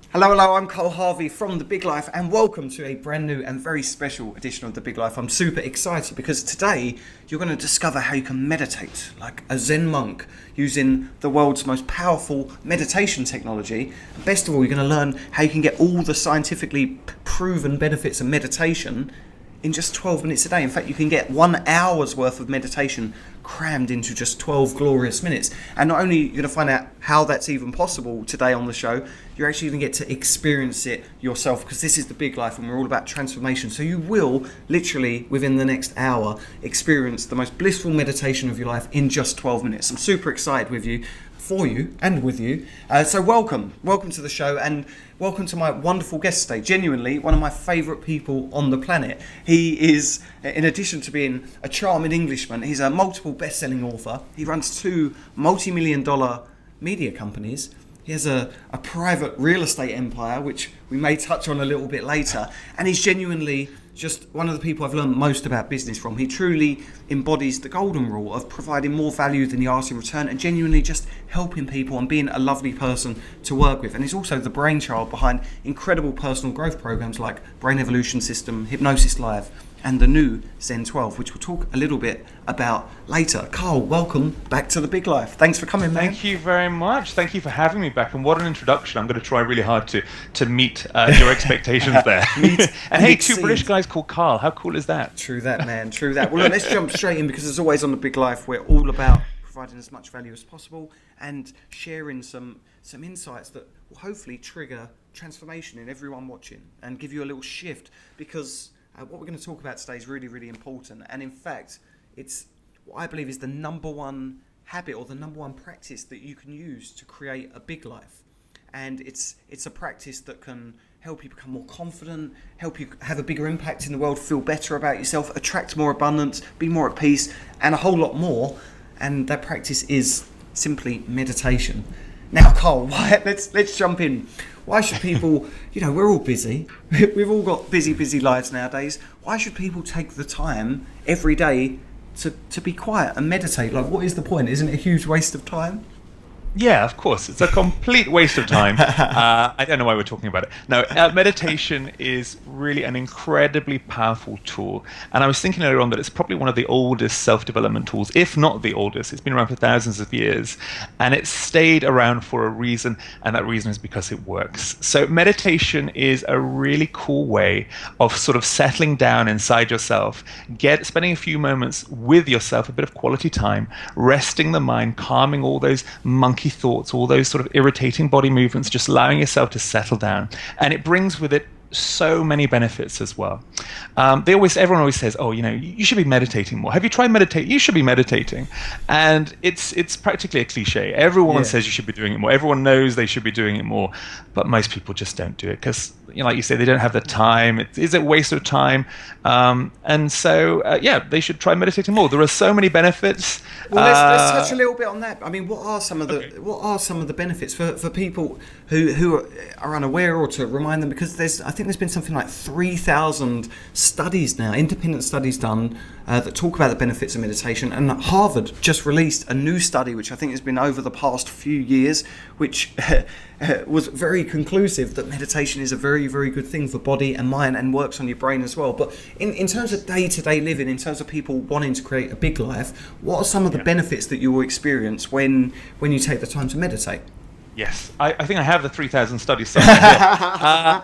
Hello, I'm Cole Harvey from The Big Life and welcome to a brand new and very special edition of The Big Life. I'm super excited because today you're going to discover how you can meditate like a Zen monk using the world's most powerful meditation technology. And best of all, you're going to learn how you can get all the scientifically proven benefits of meditation in just 12 minutes a day. In fact, you can get 1 hour's worth of meditation crammed into just 12 glorious minutes. And not only are you going to find out how that's even possible today on the show, you're actually going to get to experience it yourself, because this is The Big Life and we're all about transformation. So you will literally, within the next hour, experience the most blissful meditation of your life in just 12 minutes. I'm super excited for you and with you. So welcome to the show, and welcome to my wonderful guest today. Genuinely one of my favourite people on the planet. He is, in addition to being a charming Englishman, he's a multiple best-selling author. He runs 2 multi-million-dollar media companies. He has a private real estate empire, which we may touch on a little bit later. And he's genuinely just one of the people I've learned most about business from. He truly embodies the golden rule of providing more value than he asks in return, and genuinely just helping people and being a lovely person to work with. And he's also the brainchild behind incredible personal growth programs like Brain Evolution System, Hypnosis Live, and the new Zen 12, which we'll talk a little bit about later. Carl, welcome back to The Big Life. Thanks for coming, man. Thank you very much. Thank you for having me back. And what an introduction. I'm going to try really hard to meet your expectations there. And hey, 2 British guys called Carl. How cool is that? True that, man. True that. Well, look, let's jump straight in, because as always on The Big Life, we're all about providing as much value as possible and sharing some insights that will hopefully trigger transformation in everyone watching and give you a little shift, because what we're going to talk about today is really, really important. And in fact, it's what I believe is the number one habit or the number one practice that you can use to create a big life. And it's a practice that can help you become more confident, help you have a bigger impact in the world, feel better about yourself, attract more abundance, be more at peace, and a whole lot more. And that practice is simply meditation. Now, Carl, let's jump in. Why should people, we're all busy. We've all got busy lives nowadays. Why should people take the time every day to be quiet and meditate? Like, what is the point? Isn't it a huge waste of time? Yeah, of course. It's a complete waste of time. I don't know why we're talking about it. No, meditation is really an incredibly powerful tool. And I was thinking earlier on that it's probably one of the oldest self-development tools, if not the oldest. It's been around for thousands of years. And it's stayed around for a reason, and that reason is because it works. So meditation is a really cool way of sort of settling down inside yourself, spending a few moments with yourself, a bit of quality time, resting the mind, calming all those monkey thoughts, all those sort of irritating body movements, just allowing yourself to settle down. And it brings with it so many benefits as well. Everyone always says, oh, you should be meditating more. Have you tried meditating? You should be meditating. And it's practically a cliche. Everyone says you should be doing it more. Everyone knows they should be doing it more, but most people just don't do it because, like you say, they don't have the time. It's a waste of time. And so, they should try meditating more. There are so many benefits. Well, let's touch a little bit on that. I mean, what are some of the benefits for people who are unaware, or to remind them? Because I think there's been something like 3,000 studies now, independent studies done that talk about the benefits of meditation. And Harvard just released a new study, which I think has been over the past few years, which was very conclusive that meditation is a very, very good thing for body and mind and works on your brain as well. But in terms of day-to-day living, in terms of people wanting to create a big life, what are some of the benefits that you will experience when you take the time to meditate? Yes, I think I have the 3,000 studies somewhere here.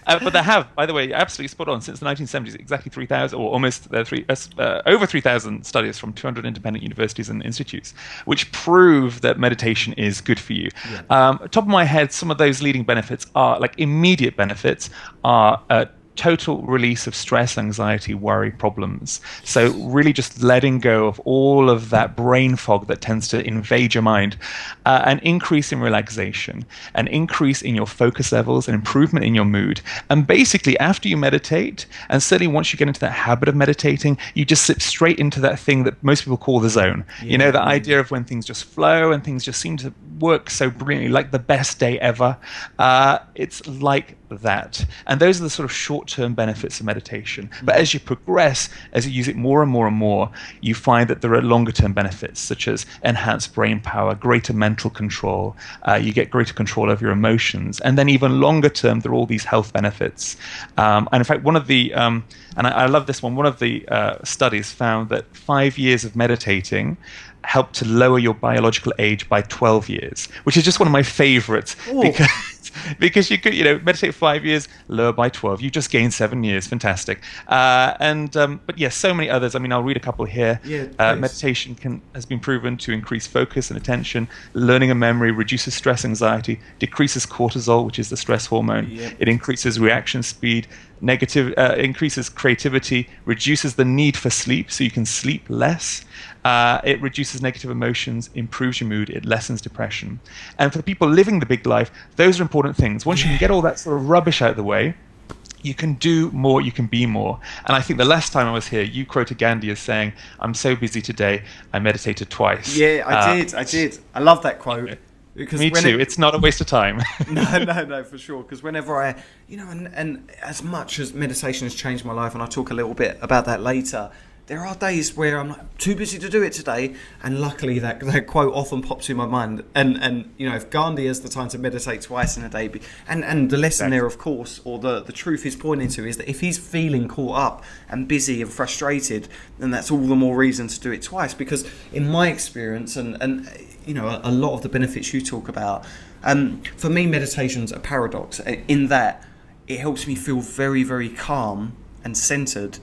But they have, by the way, absolutely spot on. Since the 1970s, exactly 3,000, or almost over 3,000 studies from 200 independent universities and institutes, which prove that meditation is good for you. Yeah. Top of my head, some of those leading benefits are, like immediate benefits, are total release of stress, anxiety, worry, problems. So really just letting go of all of that brain fog that tends to invade your mind, an increase in relaxation, an increase in your focus levels, an improvement in your mood. And basically, after you meditate, and certainly once you get into that habit of meditating, you just slip straight into that thing that most people call the zone. The idea of when things just flow and things just seem to work so brilliantly, like the best day ever. It's like that. And those are the sort of short-term benefits of meditation. But as you progress, as you use it more and more and more, you find that there are longer-term benefits, such as enhanced brain power, greater mental control. You get greater control over your emotions. And then even longer-term, there are all these health benefits. And in fact, one of the, and I love this one of the studies found that 5 years of meditating helped to lower your biological age by 12 years, which is just one of my favorites. Because you could, meditate 5 years, lower by 12. You just gained 7 years. Fantastic. But yes, so many others. I mean, I'll read a couple here. Meditation has been proven to increase focus and attention, learning and memory, reduces stress, anxiety, decreases cortisol, which is the stress hormone. It increases reaction speed, increases creativity, reduces the need for sleep, so you can sleep less. It reduces negative emotions, improves your mood, it lessens depression. And for people living the big life, those are important things. Once you can get all that sort of rubbish out of the way, you can do more, you can be more. And I think the last time I was here, you quoted Gandhi as saying, "I'm so busy today, I meditated twice." Yeah, I did. I love that quote. Because me too. It's not a waste of time. No, for sure. Because whenever and as much as meditation has changed my life, and I'll talk a little bit about that later, there are days where I'm like, too busy to do it today, and luckily that quote often pops in my mind. And if Gandhi has the time to meditate twice in a day, and the lesson there, of course, or the truth he's pointing to is that if he's feeling caught up and busy and frustrated, then that's all the more reason to do it twice. Because in my experience, and a lot of the benefits you talk about, for me, meditation's a paradox in that it helps me feel very, very calm and centered,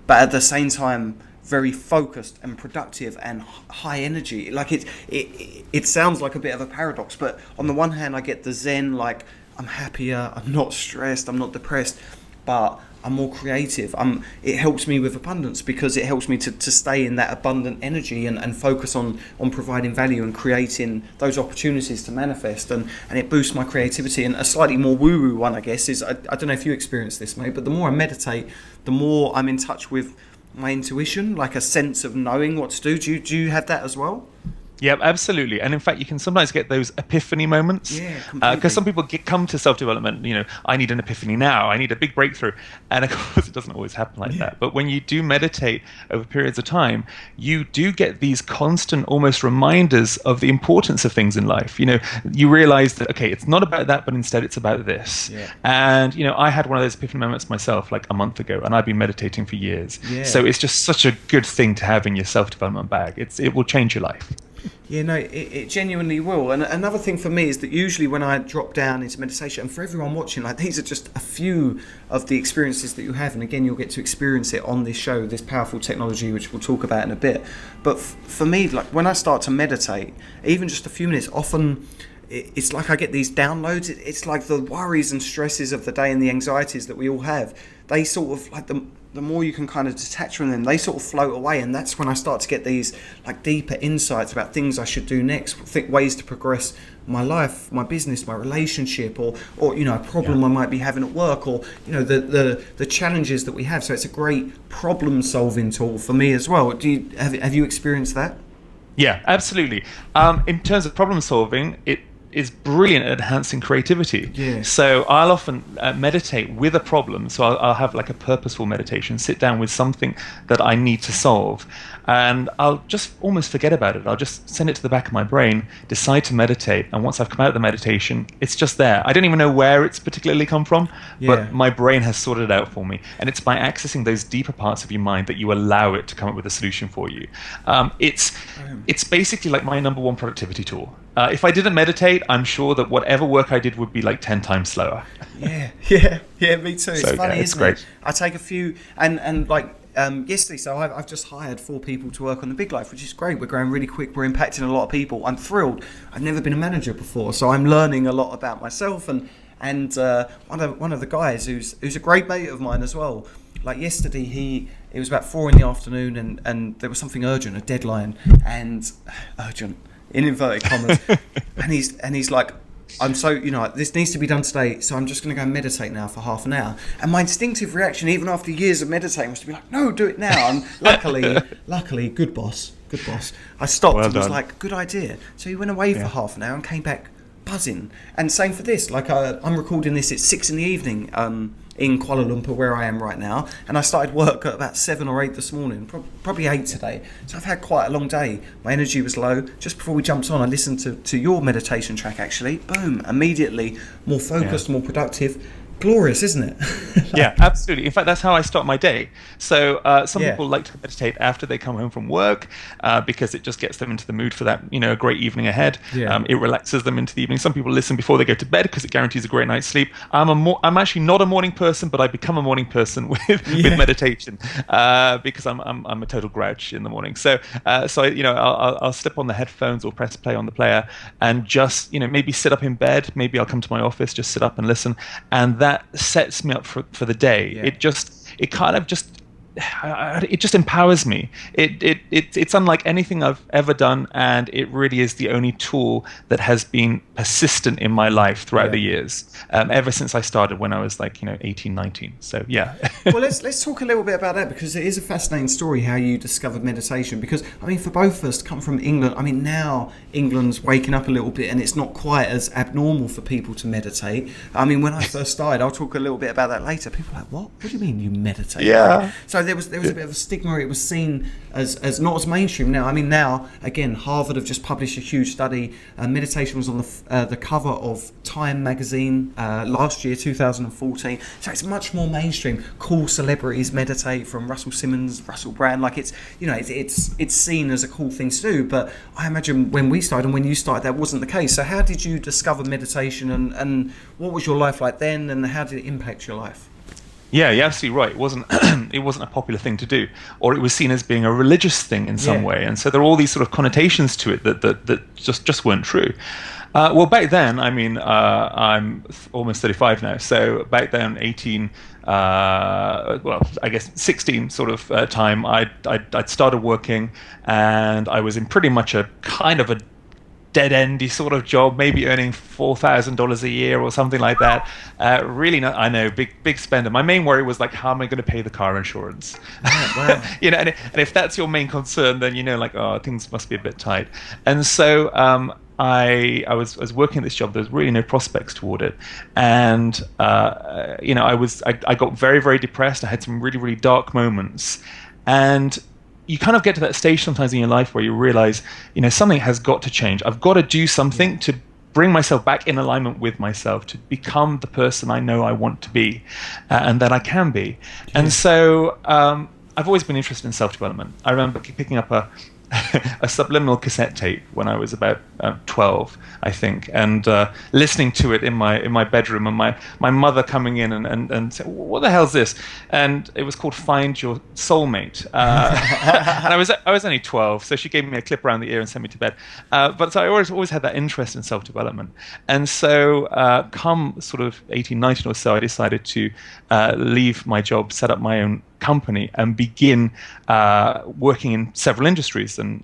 but at the same time very focused and productive and high energy. Like it sounds like a bit of a paradox, but on the one hand I get the zen, like I'm happier, I'm not stressed, I'm not depressed, but I'm more creative. It helps me with abundance because it helps me to stay in that abundant energy and focus on providing value and creating those opportunities to manifest, and it boosts my creativity. And a slightly more woo-woo one, I guess, is I don't know if you experience this, mate, but the more I meditate, the more I'm in touch with my intuition, like a sense of knowing what to do. Do you have that as well? Yeah, absolutely. And in fact, you can sometimes get those epiphany moments. Yeah, completely. Because some people come to self-development, I need an epiphany now, I need a big breakthrough. And of course, it doesn't always happen like that. But when you do meditate over periods of time, you do get these constant, almost reminders of the importance of things in life. You realize that, okay, it's not about that, but instead it's about this. Yeah. And, I had one of those epiphany moments myself, like a month ago, and I've been meditating for years. Yeah. So it's just such a good thing to have in your self-development bag. It will change your life. Yeah, no, it genuinely will. And another thing for me is that usually when I drop down into meditation, and for everyone watching, like these are just a few of the experiences that you have. And again, you'll get to experience it on this show, this powerful technology, which we'll talk about in a bit. But for me, like when I start to meditate, even just a few minutes, often it's like I get these downloads. It's like the worries and stresses of the day and the anxieties that we all have, they sort of like the more you can kind of detach from them, they sort of float away. And that's when I start to get these like deeper insights about things I should do next, think ways to progress my life, my business, my relationship, or a problem I might be having at work, or the challenges that we have. So it's a great problem solving tool for me as well. Have you experienced that? Yeah, absolutely. In terms of problem solving, it is brilliant at enhancing creativity. Yeah. So I'll often meditate with a problem. So I'll have like a purposeful meditation, sit down with something that I need to solve, and I'll just almost forget about it. I'll just send it to the back of my brain, decide to meditate, and once I've come out of the meditation, it's just there. I don't even know where it's particularly come from, but my brain has sorted it out for me. And it's by accessing those deeper parts of your mind that you allow it to come up with a solution for you. It's basically like my number one productivity tool. If I didn't meditate, I'm sure that whatever work I did would be like 10 times slower. Yeah, me too. It's funny, it's isn't great. it? I take a few, and like yesterday, so I've just hired 4 people to work on the Big Life, which is great. We're growing really quick. We're impacting a lot of people. I'm thrilled. I've never been a manager before, so I'm learning a lot about myself, and And one of the guys who's a great mate of mine as well. Like yesterday, it was about 4 PM, and there was something urgent, a deadline, and urgent in inverted commas, and he's like, I'm so, this needs to be done today, so I'm just going to go and meditate now for half an hour. And my instinctive reaction, even after years of meditating, was to be like, no, do it now. And luckily, good boss. I stopped and was like, good idea. So he went away for half an hour and came back buzzing. And same for this. Like, I'm recording this at 6 PM in Kuala Lumpur, where I am right now, and I started work at about 7 or 8 this morning, probably 8 today. So I've had quite a long day. My energy was low. Just before we jumped on, I listened to your meditation track, actually. Boom, immediately more focused, more productive. Glorious, isn't it? Yeah, absolutely. In fact, that's how I start my day. So some people like to meditate after they come home from work because it just gets them into the mood for that, a great evening ahead. Yeah. It relaxes them into the evening. Some people listen before they go to bed because it guarantees a great night's sleep. I'm actually not a morning person, but I become a morning person with meditation because I'm a total grouch in the morning. So I'll slip on the headphones or press play on the player and just maybe sit up in bed. Maybe I'll come to my office, just sit up and listen, and that sets me up for the day. Yeah. It just empowers me. It's unlike anything I've ever done, and it really is the only tool that has been persistent in my life throughout the years, ever since I started when I was 18, 19. So yeah. Well, let's talk a little bit about that, because it is a fascinating story how you discovered meditation. Because for both of us to come from England, now England's waking up a little bit, and it's not quite as abnormal for people to meditate. When I first started, I'll talk a little bit about that later. People are like, what do you mean you meditate? Yeah. So there was a bit of a stigma. It was seen as not as mainstream. Now, now again, Harvard have just published a huge study. Meditation was on the cover of Time magazine last year, 2014. So it's much more mainstream. Cool celebrities meditate, from Russell Simmons, Russell Brand. It's seen as a cool thing to do. But I imagine when we started and when you started, that wasn't the case. So how did you discover meditation, and what was your life like then, and how did it impact your life? Yeah, you're absolutely right. It wasn't a popular thing to do, or it was seen as being a religious thing in some way, and so there are all these sort of connotations to it that just weren't true. Well, back then, I'm almost 35 now, so back then, 18, I guess 16 sort of time, I'd started working, and I was in pretty much a kind of a dead-endy sort of job, maybe earning $4,000 a year or something like that. Really not, I know, big spender. My main worry was how am I going to pay the car insurance? Wow. And if that's your main concern, then things must be a bit tight. And so I was working at this job. There was really no prospects toward it, and I got very, very depressed. I had some really, really dark moments, and you kind of get to that stage sometimes in your life where you realize, something has got to change. I've got to do something to bring myself back in alignment with myself, to become the person I know I want to be, and that I can be. Yeah. And so I've always been interested in self-development. I remember picking up a subliminal cassette tape when I was about 12, I think, and listening to it in my bedroom, and my mother coming in and saying, "What the hell's this?" And it was called "Find Your Soulmate," and I was only 12, so she gave me a clip around the ear and sent me to bed. But so I always had that interest in self-development, and so come sort of 18, 19 or so, I decided to leave my job, set up my own company, and begin working in several industries, and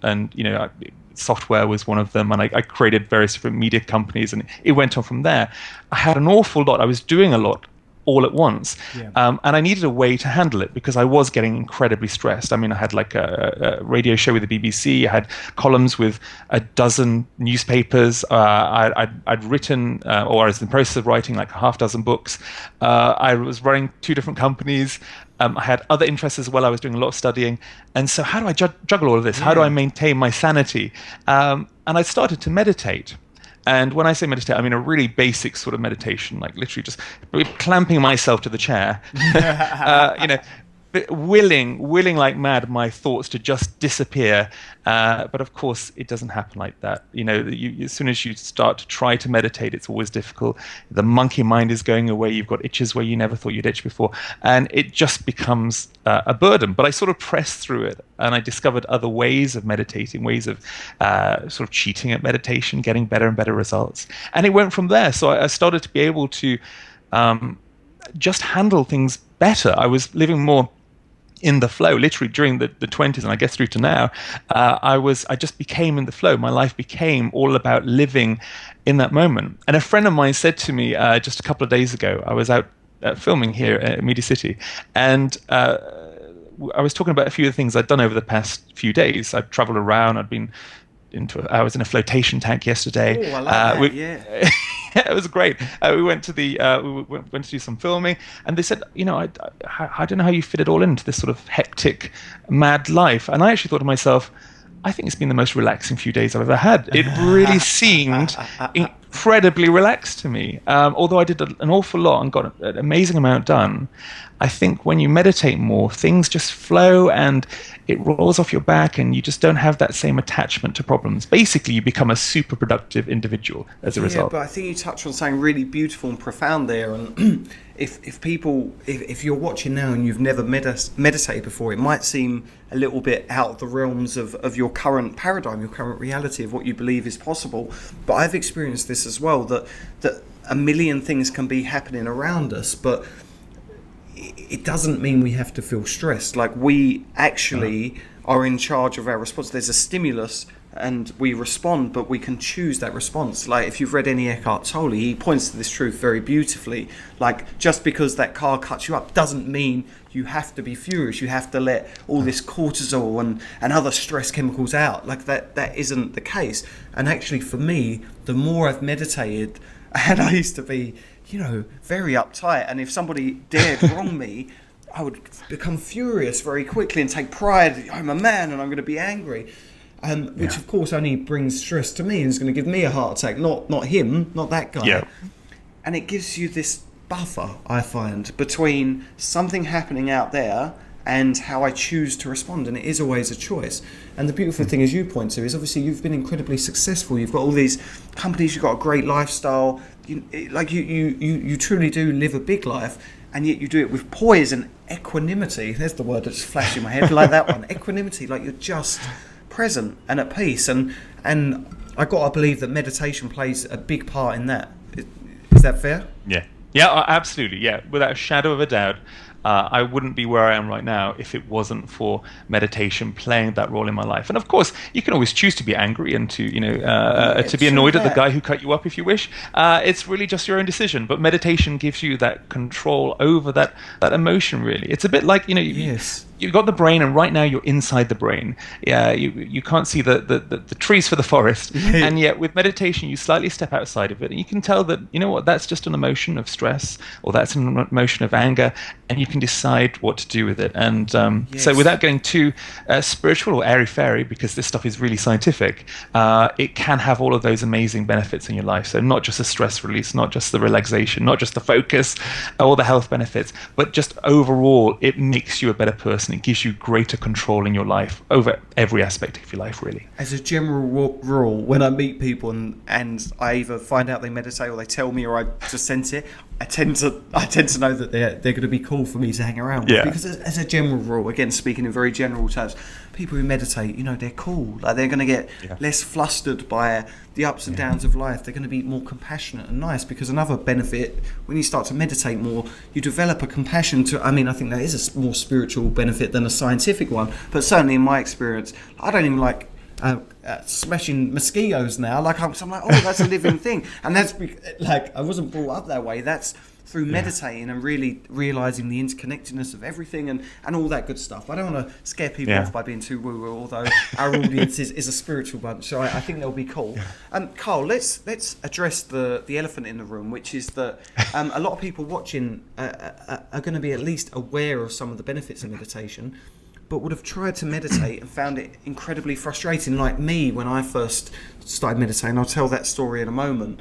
software was one of them, and I created various different media companies, and it went on from there. I had an awful lot. I was doing a lot all at once, and I needed a way to handle it because I was getting incredibly stressed. I had a radio show with the BBC. I had columns with a dozen newspapers. I'd written, or I was in the process of writing, a half dozen books. I was running 2 different companies. I had other interests as well. I was doing a lot of studying. And so how do I juggle all of this? How do I maintain my sanity? And I started to meditate. And when I say meditate, I mean a really basic sort of meditation, literally just clamping myself to the chair, willing like mad my thoughts to just disappear. But of course, it doesn't happen like that. As soon as you start to try to meditate, it's always difficult. The monkey mind is going away. You've got itches where you never thought you'd itch before, and it just becomes a burden. But I sort of pressed through it, and I discovered other ways of meditating, ways of sort of cheating at meditation, getting better and better results. And it went from there. So I started to be able to just handle things better. I was living more in the flow, literally during the 20s, and I guess through to now. I just became in the flow. My life became all about living in that moment. And a friend of mine said to me just a couple of days ago, I was out filming here at Media City, and I was talking about a few of the things I'd done over the past few days. I'd traveled around. I was in a flotation tank yesterday. Oh, I like that, yeah. It was great. We went to went to do some filming, and they said, I don't know how you fit it all into this sort of hectic, mad life. And I actually thought to myself, I think it's been the most relaxing few days I've ever had. It really seemed incredibly relaxed to me. Although I did an awful lot and got an amazing amount done, I think when you meditate more, things just flow and it rolls off your back, and you just don't have that same attachment to problems. Basically, you become a super productive individual as a result. But I think you touched on something really beautiful and profound there. And if you're watching now and you've never meditated before, it might seem a little bit out of the realms of your current paradigm, your current reality of what you believe is possible. But I've experienced this as well, that a million things can be happening around us, but it doesn't mean we have to feel stressed. Like, we actually are in charge of our response. There's a stimulus and we respond, but we can choose that response. Like, if you've read any Eckhart Tolle, he points to this truth very beautifully. Like, just because that car cuts you up doesn't mean you have to be furious. You have to let all this cortisol and other stress chemicals out. Like, that isn't the case. And actually, for me, the more I've meditated, and I used to be, very uptight, and if somebody dared wrong me, I would become furious very quickly and take pride. I'm a man and I'm going to be angry, which of course only brings stress to me and is going to give me a heart attack, not him, not that guy. Yeah. And it gives you this buffer, I find, between something happening out there and how I choose to respond, and it is always a choice. And the beautiful thing, as you point to, is obviously you've been incredibly successful. You've got all these companies, you've got a great lifestyle. You truly do live a big life, and yet you do it with poise and equanimity. There's the word that just flashed in my head, like that one. Equanimity, like you're just present and at peace. And I got to believe that meditation plays a big part in that. Is that fair? Yeah, absolutely. Yeah, without a shadow of a doubt. I wouldn't be where I am right now if it wasn't for meditation playing that role in my life. And of course, you can always choose to be angry and to be annoyed at the guy who cut you up if you wish. It's really just your own decision. But meditation gives you that control over that emotion. Really, it's a bit like you've got the brain, and right now you're inside the brain. Yeah, you can't see the trees for the forest, and yet with meditation you slightly step outside of it, and you can tell that that's just an emotion of stress, or that's an emotion of anger, and you can decide what to do with it. And so without getting too spiritual or airy-fairy, because this stuff is really scientific, it can have all of those amazing benefits in your life. So not just the stress release, not just the relaxation, not just the focus, all the health benefits, but just overall it makes you a better person. It gives you greater control in your life over every aspect of your life, really. As a general rule, when I meet people and I either find out they meditate or they tell me or I just sense it, I tend to know that they're going to be cool for me to hang around with. Yeah. Because as a general rule, again speaking in very general terms, people who meditate, they're cool. Like, they're going to get less flustered by the ups and downs of life. They're going to be more compassionate and nice, because another benefit, when you start to meditate more, you develop a compassion to, I think that is a more spiritual benefit than a scientific one, but certainly in my experience, I don't even like smashing mosquitoes now. Like, I'm like, oh, that's a living thing. And that's like, I wasn't brought up that way. That's through meditating and really realizing the interconnectedness of everything and all that good stuff. I don't want to scare people off by being too woo-woo, although our audience is a spiritual bunch, so I think they'll be cool. Carl, let's address the elephant in the room, which is that a lot of people watching are going to be at least aware of some of the benefits of meditation, but would have tried to meditate and found it incredibly frustrating, like me when I first started meditating. I'll tell that story in a moment.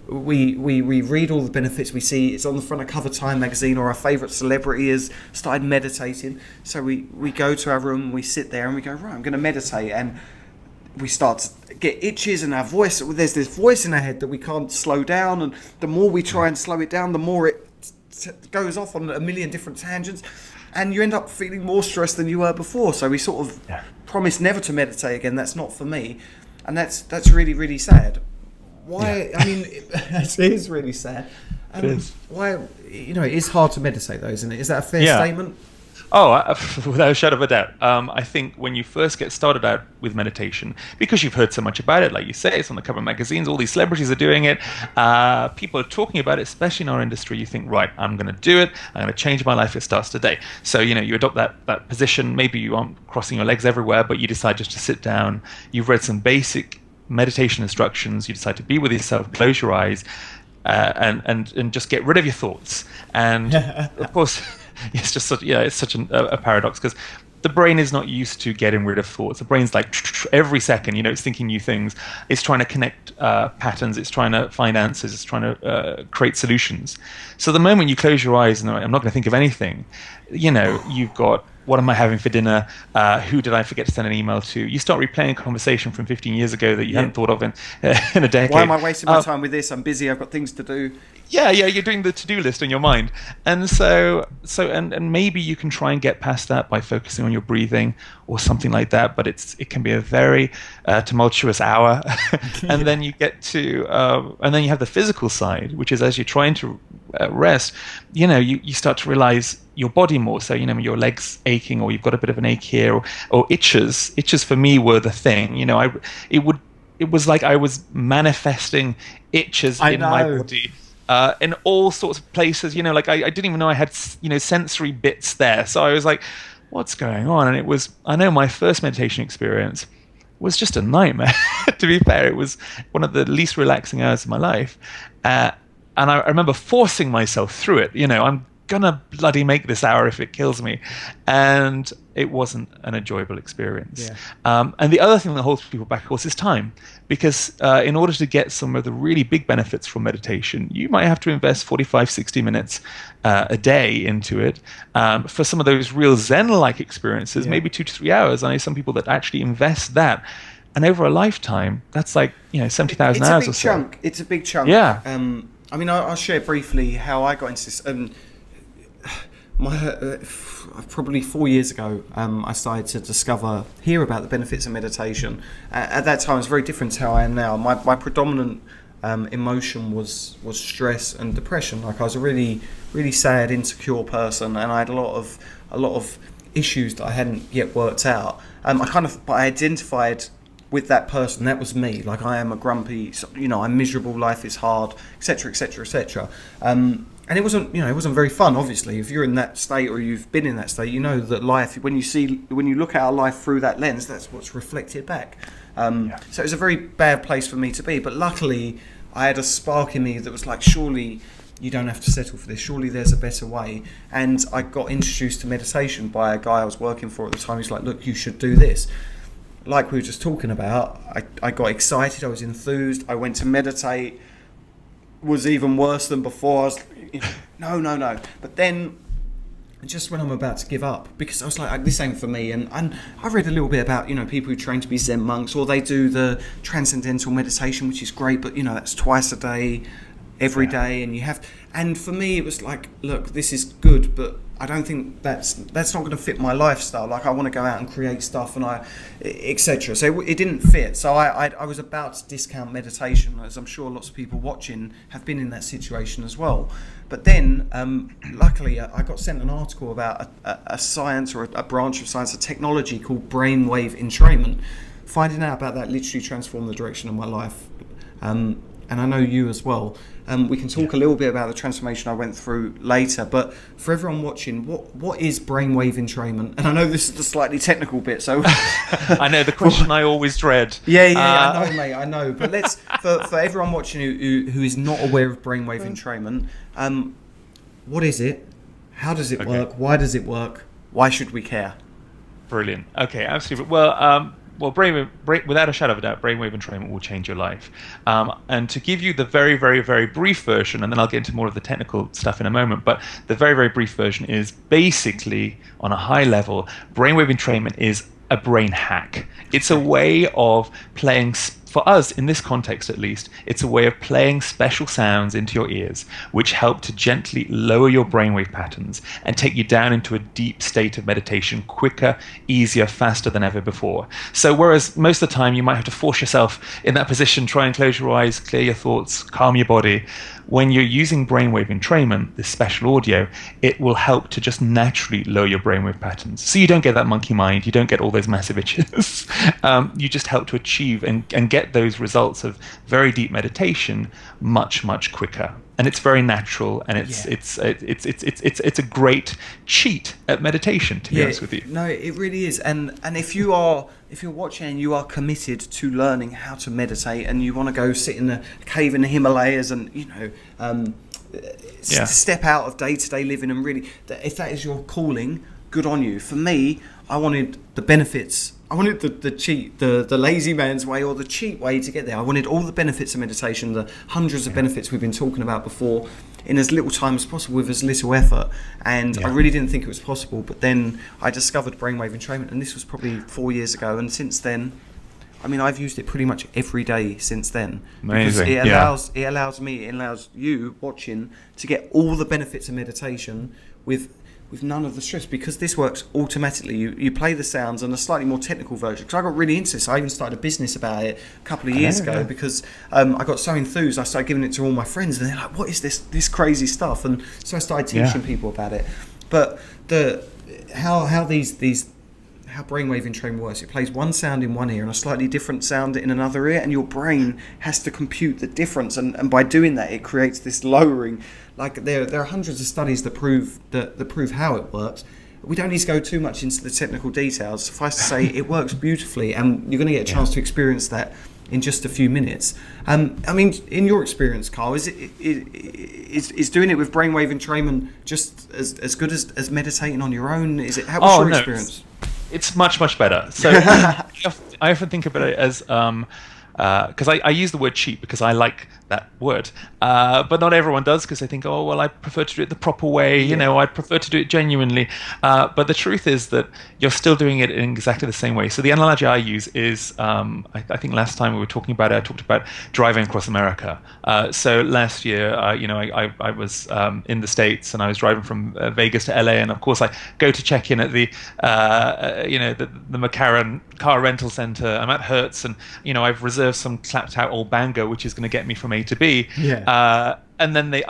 We read all the benefits, we see it's on the front of cover Time magazine, or our favourite celebrity has started meditating. So we go to our room, we sit there and we go, right, I'm going to meditate, and we start to get itches, and there's this voice in our head that we can't slow down, and the more we try and slow it down, the more it goes off on a million different tangents, and you end up feeling more stressed than you were before. So we sort of promised never to meditate again. That's not for me, and that's really, really sad. Why? I mean, it is really sad. It is. Why? It is hard to meditate, though, isn't it? Is that a fair statement? Oh, without a shadow of a doubt. I think when you first get started out with meditation, because you've heard so much about it, like you say, it's on the cover of magazines, all these celebrities are doing it, people are talking about it, especially in our industry, you think, right, I'm going to do it, I'm going to change my life, it starts today. So, you adopt that position, maybe you aren't crossing your legs everywhere, but you decide just to sit down, you've read some basic meditation instructions, you decide to be with yourself, close your eyes, and just get rid of your thoughts. And of course, it's just such a paradox, because the brain is not used to getting rid of thoughts. The brain's like every second, it's thinking new things. It's trying to connect patterns. It's trying to find answers. It's trying to create solutions. So the moment you close your eyes and I'm not going to think of anything, you've got, what am I having for dinner? Who did I forget to send an email to? You start replaying a conversation from 15 years ago that you hadn't thought of in a decade. Why am I wasting my time with this? I'm busy. I've got things to do. Yeah, you're doing the to-do list in your mind. And so maybe you can try and get past that by focusing on your breathing or something like that, but it can be a very tumultuous hour. And then you get to and then you have the physical side, which is as you're trying to rest, you start to realize your body more. So your legs aching, or you've got a bit of an ache here, or itches for me were the thing. It was like I was manifesting itches in my body in all sorts of places. Like I didn't even know I had sensory bits there. So I was like, what's going on? And it was, I know my first meditation experience was just a nightmare. To be fair, it was one of the least relaxing hours of my life. And I remember forcing myself through it. I'm gonna bloody make this hour if it kills me. And it wasn't an enjoyable experience. And the other thing that holds people back, of course, is time. Because in order to get some of the really big benefits from meditation, you might have to invest 45, 60 minutes a day into it. For some of those real Zen-like experiences, maybe 2 to 3 hours. I know some people that actually invest that. And over a lifetime, that's like 70,000 hours or so. It's a big chunk. Yeah. I'll share briefly how I got into this. Probably 4 years ago, I started to hear about the benefits of meditation. At that time, it was very different to how I am now. My predominant emotion was stress and depression. Like, I was a really, really sad, insecure person, and I had a lot of issues that I hadn't yet worked out. I identified with that person. That was me. Like, I am a grumpy, I'm miserable, life is hard, etc., etc., etc. And it wasn't very fun. Obviously, if you're in that state, or you've been in that state, you know that life, when you look at our life through that lens, that's what's reflected back. So it was a very bad place for me to be. But luckily, I had a spark in me that was like, surely you don't have to settle for this. Surely there's a better way. And I got introduced to meditation by a guy I was working for at the time. He's like, look, you should do this. Like we were just talking about, I got excited, I was enthused, I went to meditate, was even worse than before. I was no. But then, just when I'm about to give up, because I was like, this ain't for me, and I read a little bit about, people who train to be Zen monks, or they do the transcendental meditation, which is great, but that's twice a day, every day, and for me it was like, look, this is good, but I don't think that's not going to fit my lifestyle. Like, I want to go out and create stuff, and etc. So it didn't fit. So I was about to discount meditation, as I'm sure lots of people watching have been in that situation as well. But then, luckily, I got sent an article about a science, or a branch of science, a technology called Brainwave entrainment. Finding out about that literally transformed the direction of my life. And I know you as well. We can talk a little bit about the transformation I went through later, but for everyone watching, what is brainwave entrainment? And I know this is the slightly technical bit, so I know the question I always dread. I know, mate, I know. But let's for everyone watching who is not aware of brainwave entrainment, what is it? How does it work? Why does it work? Why should we care? Brilliant. Okay, absolutely. Well, without a shadow of a doubt, brainwave entrainment will change your life. And to give you the very, very, very brief version, and then I'll get into more of the technical stuff in a moment, but the very, very brief version is basically, on a high level, brainwave entrainment is a brain hack. It's a way of playing, for us, in this context at least, it's a way of playing special sounds into your ears, which help to gently lower your brainwave patterns and take you down into a deep state of meditation quicker, easier, faster than ever before. So whereas most of the time you might have to force yourself in that position, try and close your eyes, clear your thoughts, calm your body, when you're using brainwave entrainment, this special audio, it will help to just naturally lower your brainwave patterns. So you don't get that monkey mind, you don't get all those massive itches. You just help to achieve and get those results of very deep meditation much, much quicker. And it's very natural, and it's a great cheat at meditation, to be honest with you. No, it really is. And if you're watching and you are committed to learning how to meditate, and you want to go sit in a cave in the Himalayas, and step out of day-to-day living, and really, if that is your calling, good on you. For me, I wanted the benefits. I wanted the lazy man's way, or the cheap way to get there. I wanted all the benefits of meditation, the hundreds of benefits we've been talking about before, in as little time as possible with as little effort. And I really didn't think it was possible. But then I discovered brainwave entrainment, and this was probably 4 years ago. And since then, I mean, I've used it pretty much every day since then. Amazing. Because it allows you watching to get all the benefits of meditation with none of the stress, because this works automatically. You play the sounds, and a slightly more technical version, because I got really into this. I even started a business about it a couple of years ago because I got so enthused, I started giving it to all my friends, and they're like, what is this crazy stuff? And so I started teaching people about it. But how brainwave entrainment works, it plays one sound in one ear and a slightly different sound in another ear, and your brain has to compute the difference, and by doing that it creates this lowering. Like there are hundreds of studies that prove how it works. We don't need to go too much into the technical details. Suffice to say, it works beautifully, and you're going to get a chance to experience that in just a few minutes. I mean, in your experience, Carl, is doing it with brainwave entrainment just as good as meditating on your own? Is it? What's your experience? It's much, much better. So I often think about it as because I use the word cheap because I like that word, but not everyone does, because they think, oh well, I prefer to do it the proper way, I prefer to do it genuinely, but the truth is that you're still doing it in exactly the same way. So the analogy I use is, I think last time we were talking about it, I talked about driving across America. So last year, I was in the States, and I was driving from Vegas to LA, and of course I go to check in at the McCarran car rental center. I'm at Hertz, and I've reserved some clapped out old Bango, which is going to get me from A to B. And then they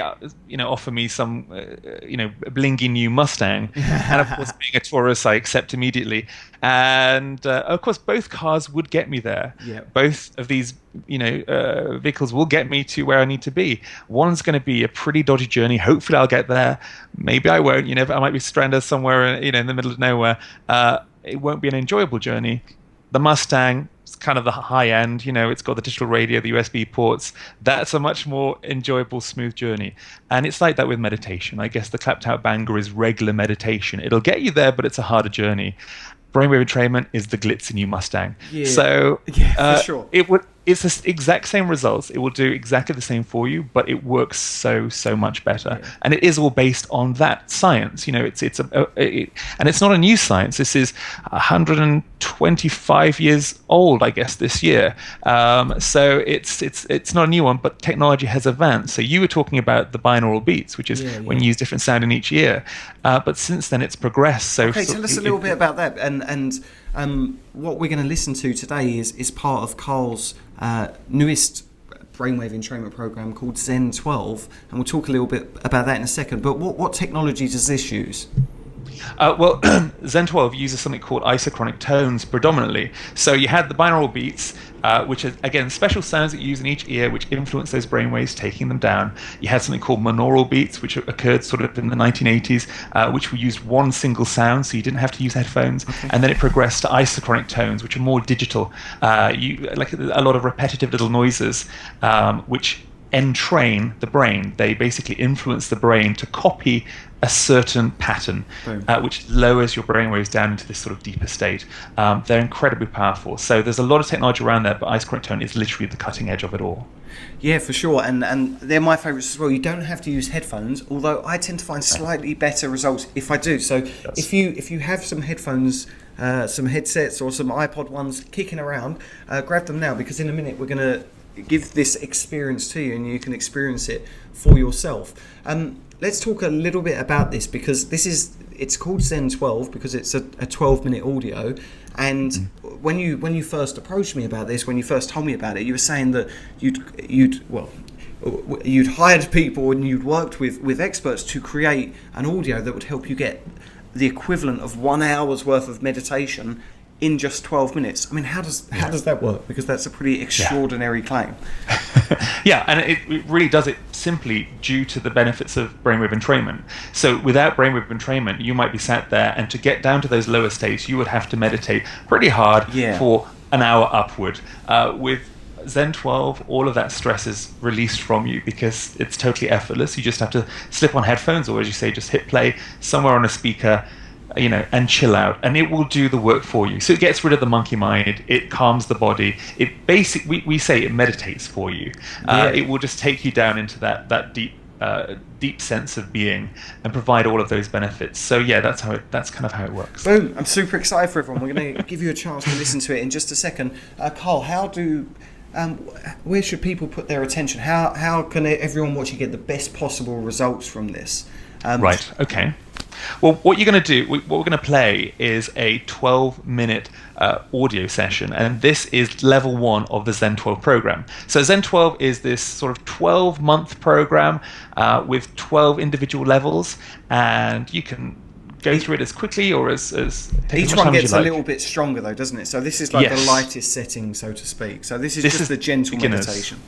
offer me some blingy new Mustang, and of course, being a tourist, I accept immediately. And of course, both cars would get me there. Both of these vehicles will get me to where I need to be. One's going to be a pretty dodgy journey. Hopefully, I'll get there. Maybe I won't. I might be stranded somewhere in the middle of nowhere. It won't be an enjoyable journey. The Mustang, it's kind of the high end, it's got the digital radio, the USB ports. That's a much more enjoyable, smooth journey. And it's like that with meditation. I guess the clapped out banger is regular meditation. It'll get you there, but it's a harder journey. Brainwave entrainment is the glitzy new Mustang. So for sure. It's the exact same results. It will do exactly the same for you, but it works so much better. And it is all based on that science. And it's not a new science. This is 125 years old, I guess, this year. So it's not a new one, but technology has advanced. So you were talking about the binaural beats, which is when you use different sound in each ear. But since then, it's progressed. So tell us a little bit about that. And what we're going to listen to today is part of Carl's newest brainwave entrainment program called Zen 12, and we'll talk a little bit about that in a second. But what technology does this use? Well, Zen 12 uses something called isochronic tones predominantly. So you had the binaural beats, which are, again, special sounds that you use in each ear, which influence those brainwaves, taking them down. You had something called monaural beats, which occurred sort of in the 1980s, which we used one single sound, so you didn't have to use headphones. And then it progressed to isochronic tones, which are more digital. You like a lot of repetitive little noises, which entrain the brain. They basically influence the brain to copy a certain pattern, which lowers your brainwaves down into this sort of deeper state. They're incredibly powerful. So there's a lot of technology around there, but isochronous tone is literally the cutting edge of it all. Yeah, for sure, and they're my favourites as well. You don't have to use headphones, although I tend to find slightly better results if I do. So if you have some headphones, some headsets or some iPod ones kicking around, grab them now, because in a minute we're going to give this experience to you and you can experience it for yourself. Let's talk a little bit about this, because it's called Zen 12 because it's a 12-minute audio. And when you first approached me about this, when you first told me about it, you were saying that you'd hired people and you'd worked with experts to create an audio that would help you get the equivalent of 1 hour's worth of meditation in just 12 minutes. I mean, how does that work? Because that's a pretty extraordinary claim. Yeah, and it really does it simply due to the benefits of brainwave entrainment. So without brainwave entrainment, you might be sat there, and to get down to those lower states, you would have to meditate pretty hard for an hour upward. With Zen 12, all of that stress is released from you because it's totally effortless. You just have to slip on headphones, or as you say, just hit play somewhere on a speaker, and chill out, and it will do the work for you. So it gets rid of the monkey mind, it calms the body, it basically, we say it meditates for you. It will just take you down into that deep sense of being and provide all of those benefits. So yeah, that's kind of how it works. Boom! I'm super excited for everyone. We're going to give you a chance to listen to it in just a second. Carl, where should people put their attention? How can everyone watching get the best possible results from this? Right. Okay. Well, what you're going to do, what we're going to play is a 12-minute audio session, and this is level 1 of the Zen 12 program. So Zen 12 is this sort of 12-month program with 12 individual levels, and you can go through it as quickly or as each one gets a little bit stronger, though, doesn't it? So this is like the lightest setting, so to speak. So this is just the gentle meditation.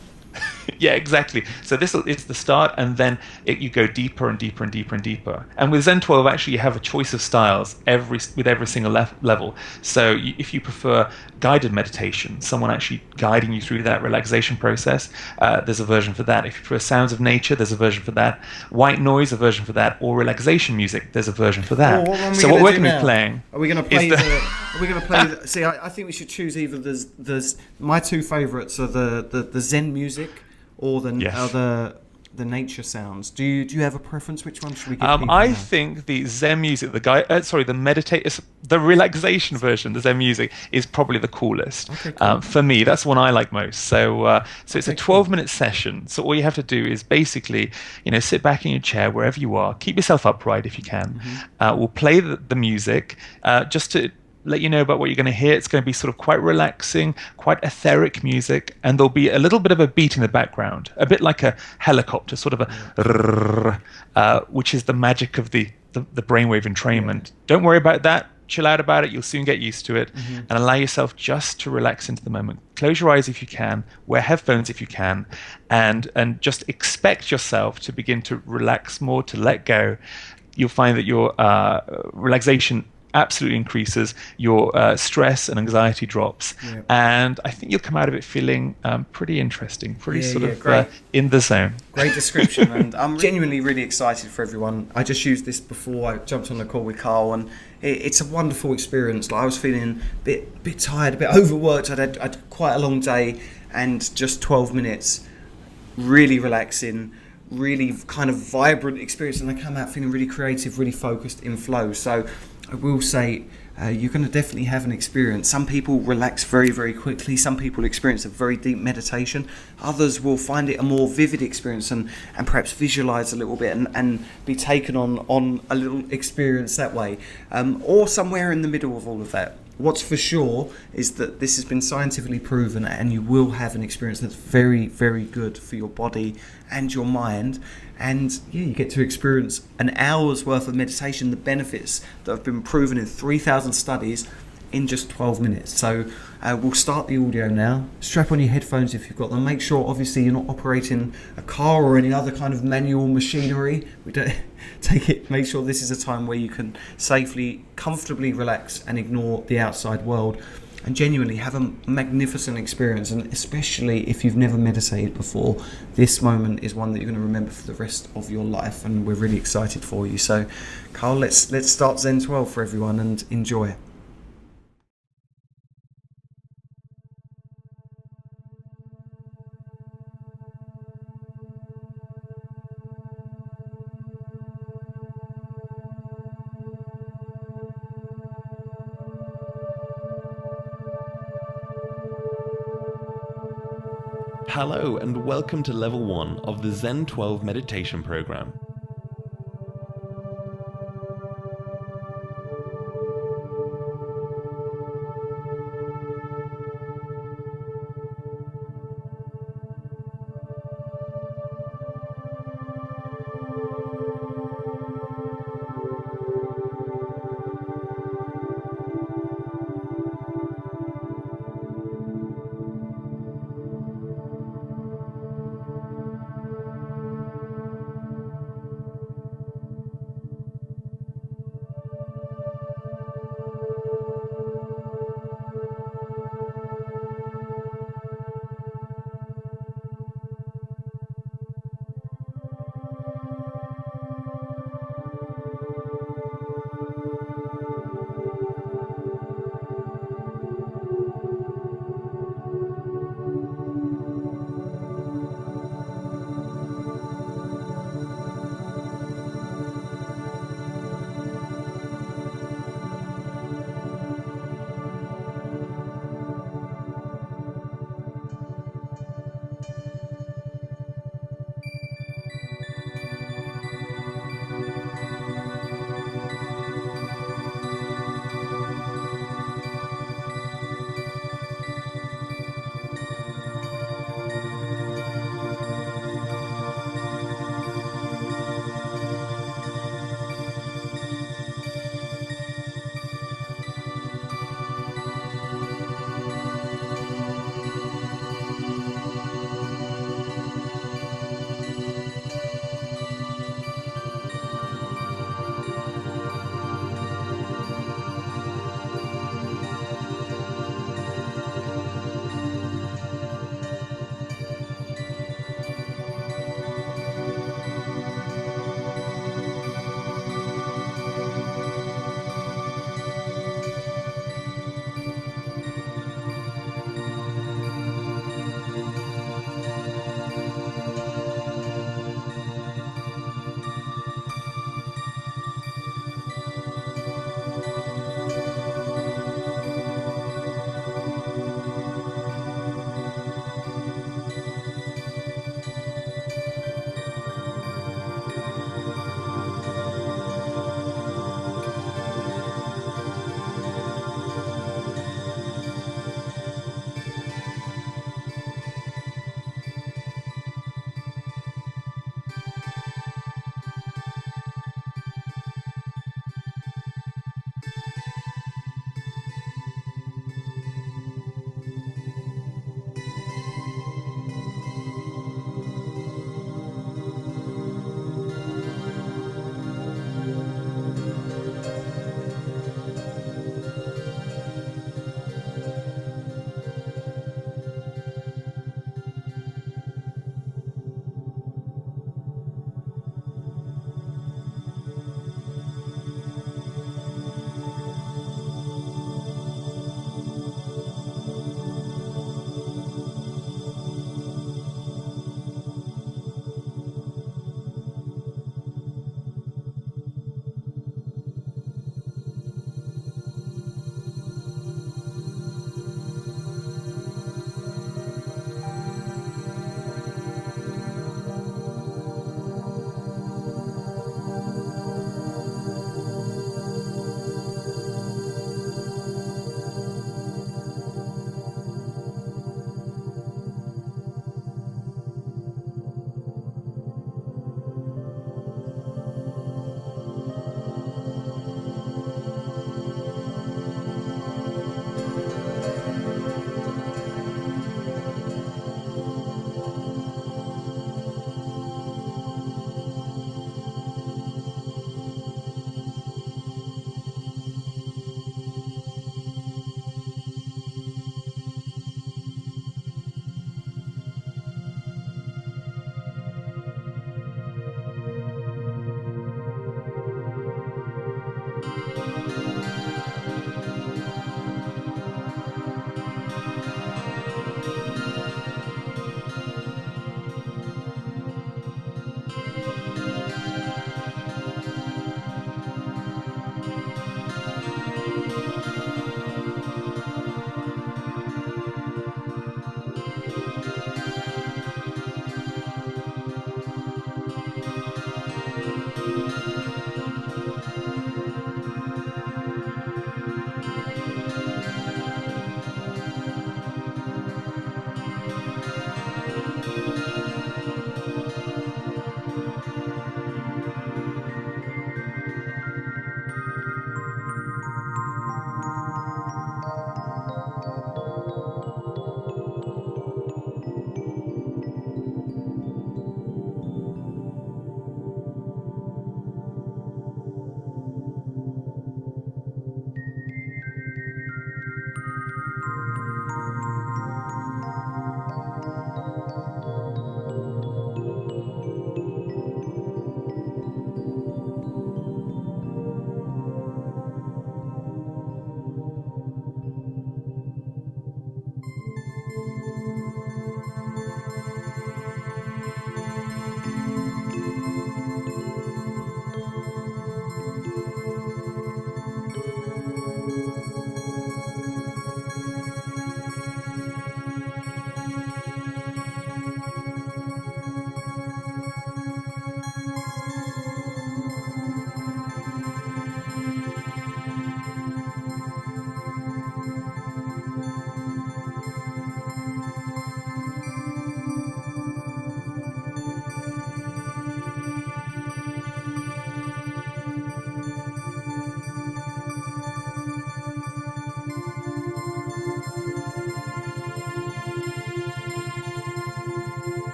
Yeah, exactly. So this is the start, and then you go deeper and deeper and deeper and deeper. And with Zen 12, actually, you have a choice of styles with every single level. So if you prefer guided meditation, someone actually guiding you through that relaxation process, there's a version for that. If you prefer sounds of nature, there's a version for that. White noise, a version for that. Or relaxation music, there's a version for that. So what we're going to be playing? Are we going to play? Are we going to play? See, I think we should choose either. There's my two favourites are the Zen music or the nature sounds. Do you have a preference? Which one should we give people I now? think the Zen music, the relaxation version, the Zen music is probably the coolest. Okay, cool. For me, that's the one I like most. So it's a 12-minute session. So all you have to do is basically, sit back in your chair wherever you are, keep yourself upright if you can. We'll play the music just to let you know about what you're going to hear. It's going to be sort of quite relaxing, quite etheric music, and there'll be a little bit of a beat in the background, a bit like a helicopter, sort of which is the magic of the brainwave entrainment. Don't worry about that. Chill out about it. You'll soon get used to it, and allow yourself just to relax into the moment. Close your eyes if you can. Wear headphones if you can, and just expect yourself to begin to relax more, to let go. You'll find that your relaxation absolutely increases, your stress and anxiety drops, and I think you'll come out of it feeling pretty interesting, in the zone. Great description, and I'm genuinely really excited for everyone. I just used this before I jumped on the call with Carl, and it's a wonderful experience. Like, I was feeling a bit tired, a bit overworked. I'd had quite a long day, and just 12 minutes, really relaxing, really kind of vibrant experience, and I come out feeling really creative, really focused, in flow. So I will say you're going to definitely have an experience. Some people relax very, very quickly. Some people experience a very deep meditation. Others will find it a more vivid experience and perhaps visualize a little bit and be taken on a little experience that way, or somewhere in the middle of all of that. What's for sure is that this has been scientifically proven, and you will have an experience that's very, very good for your body and your mind. And you get to experience an hour's worth of meditation, the benefits that have been proven in 3,000 studies in just 12 minutes. So we'll start the audio now. Strap on your headphones if you've got them. Make sure, obviously, you're not operating a car or any other kind of manual machinery. We don't make sure this is a time where you can safely, comfortably relax and ignore the outside world. and genuinely have a magnificent experience. And especially if you've never meditated before, this moment is one that you're going to remember for the rest of your life, and we're really excited for you. So Carl, let's start Zen 12 for everyone and enjoy. Hello and welcome to level 1 of the Zen 12 meditation program.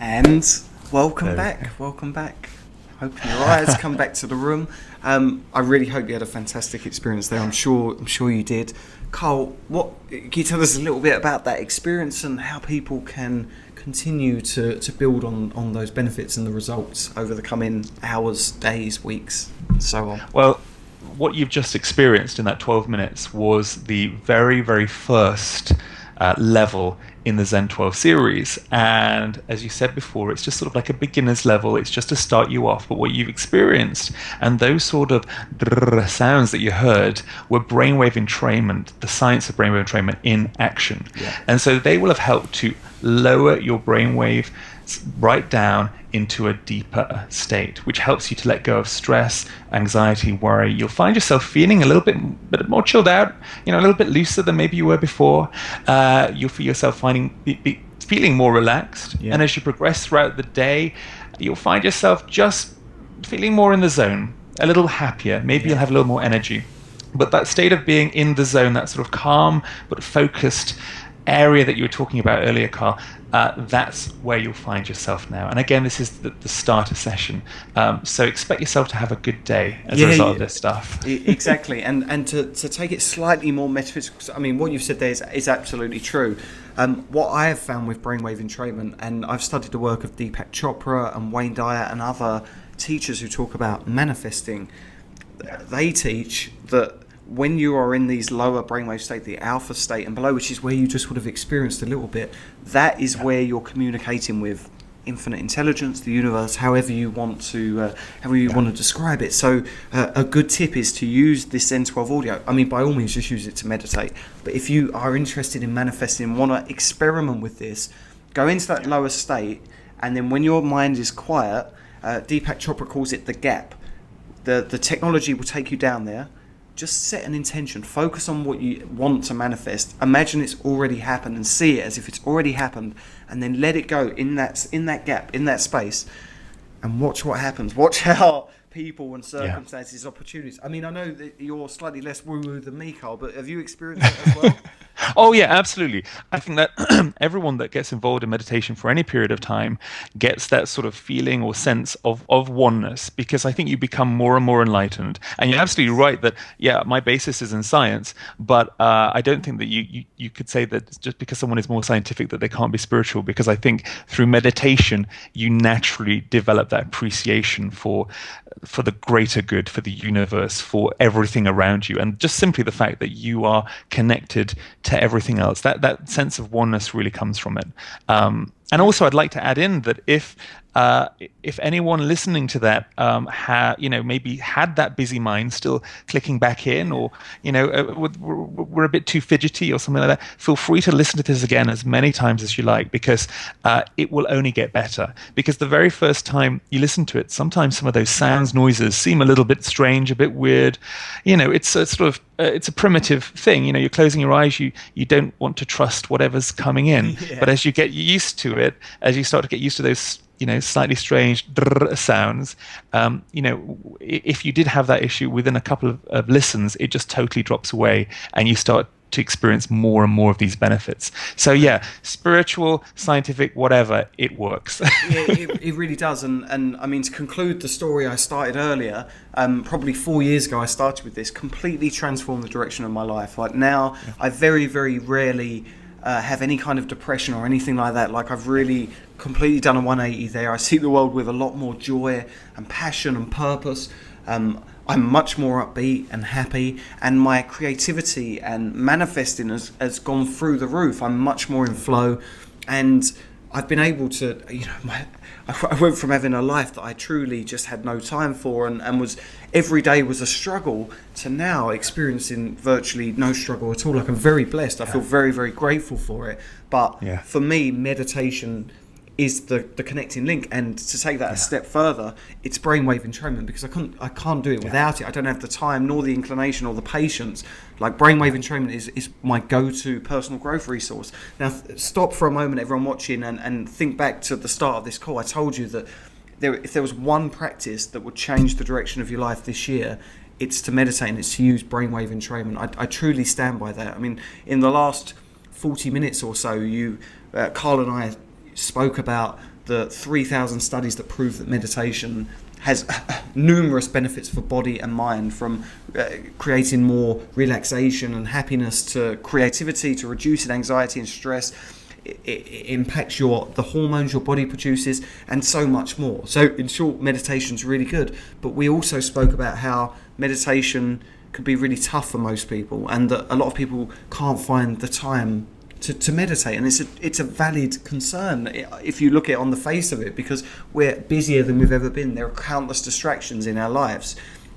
And welcome back. Welcome back. Open your eyes, come back to the room. I really hope you had a fantastic experience there. I'm sure you did. Carl, can you tell us a little bit about that experience and how people can continue to build on those benefits and the results over the coming hours, days, weeks, and so on? Well, what you've just experienced in that 12 minutes was the very, very first level in the Zen 12 series. And as you said before, it's just sort of like a beginner's level. It's just to start you off. But what you've experienced and those sort of sounds that you heard were brainwave entrainment, the science of brainwave entrainment in action. Yeah. And so they will have helped to lower your brainwave right down into a deeper state, which helps you to let go of stress, anxiety, worry. You'll find yourself feeling a little bit more chilled out, a little bit looser than maybe you were before. You'll feel yourself feeling more relaxed. Yeah. And as you progress throughout the day, you'll find yourself just feeling more in the zone, a little happier. Maybe you'll have a little more energy. But that state of being in the zone, that sort of calm but focused area that you were talking about earlier, Carl, that's where you'll find yourself now. And again, this is the starter session. So expect yourself to have a good day as a result of this stuff. Exactly. And to take it slightly more metaphysical, I mean, what you've said there is absolutely true. What I have found with brainwave entrainment, and I've studied the work of Deepak Chopra and Wayne Dyer and other teachers who talk about manifesting, they teach that when you are in these lower brainwave state, the alpha state and below, which is where you just would have experienced a little bit, that is where you're communicating with infinite intelligence, the universe, however you want to describe it. So a good tip is to use this Zen 12 audio. I mean, by all means, just use it to meditate. But if you are interested in manifesting, want to experiment with this, go into that lower state, and then when your mind is quiet, Deepak Chopra calls it the gap. The technology will take you down there. Just set an intention. Focus on what you want to manifest. Imagine it's already happened and see it as if it's already happened, and then let it go in that gap, in that space, and watch what happens. Watch how people and circumstances, opportunities. I mean, I know that you're slightly less woo-woo than me, Carl, but have you experienced that as well? Oh yeah, absolutely. I think that everyone that gets involved in meditation for any period of time gets that sort of feeling or sense of oneness, because I think you become more and more enlightened. And you're absolutely right that, my basis is in science, but I don't think that you could say that just because someone is more scientific that they can't be spiritual, because I think through meditation you naturally develop that appreciation for the greater good, for the universe, for everything around you, and just simply the fact that you are connected to everything else. That sense of oneness really comes from it. And also, I'd like to add in that if anyone listening to that maybe had that busy mind still clicking back in, or we're a bit too fidgety or something like that, feel free to listen to this again as many times as you like, because it will only get better. Because the very first time you listen to it, sometimes some of those sounds, noises seem a little bit strange, a bit weird. It's a sort of it's a primitive thing. You're closing your eyes. You don't want to trust whatever's coming in. Yeah. But as you get used to it, as you start to get used to those slightly strange sounds, if you did have that issue, within a couple of listens, it just totally drops away, and you start to experience more and more of these benefits. So spiritual, scientific, whatever, it works. It really does. And I mean, to conclude the story I started earlier, probably 4 years ago I started with this, completely transformed the direction of my life. Like now, I very, very rarely have any kind of depression or anything like that. Like I've really completely done a 180 there. I see the world with a lot more joy and passion and purpose. I'm much more upbeat and happy, and my creativity and manifesting has gone through the roof. I'm much more in flow, and I've been able to, I went from having a life that I truly just had no time for, and was every day was a struggle, to now experiencing virtually no struggle at all. Like I'm very blessed. I feel very, very grateful for it. But for me, meditation is the connecting link, and to take that a step further, it's brainwave entrainment, because I can't do it without it. I don't have the time, nor the inclination, or the patience. Like brainwave entrainment is my go-to personal growth resource. Now stop for a moment, everyone watching, and think back to the start of this call. I told you that if there was one practice that would change the direction of your life this year, it's to meditate, and it's to use brainwave entrainment. I truly stand by that. I mean, in the last 40 minutes or so, Carl and I spoke about the 3,000 studies that prove that meditation has numerous benefits for body and mind, from creating more relaxation and happiness to creativity to reducing anxiety and stress. It impacts the hormones your body produces, and so much more. So in short, meditation's really good. But we also spoke about how meditation can be really tough for most people, and that a lot of people can't find the time to meditate, and it's a valid concern if you look at it on the face of it, because we're busier than we've ever been. There are countless distractions in our lives,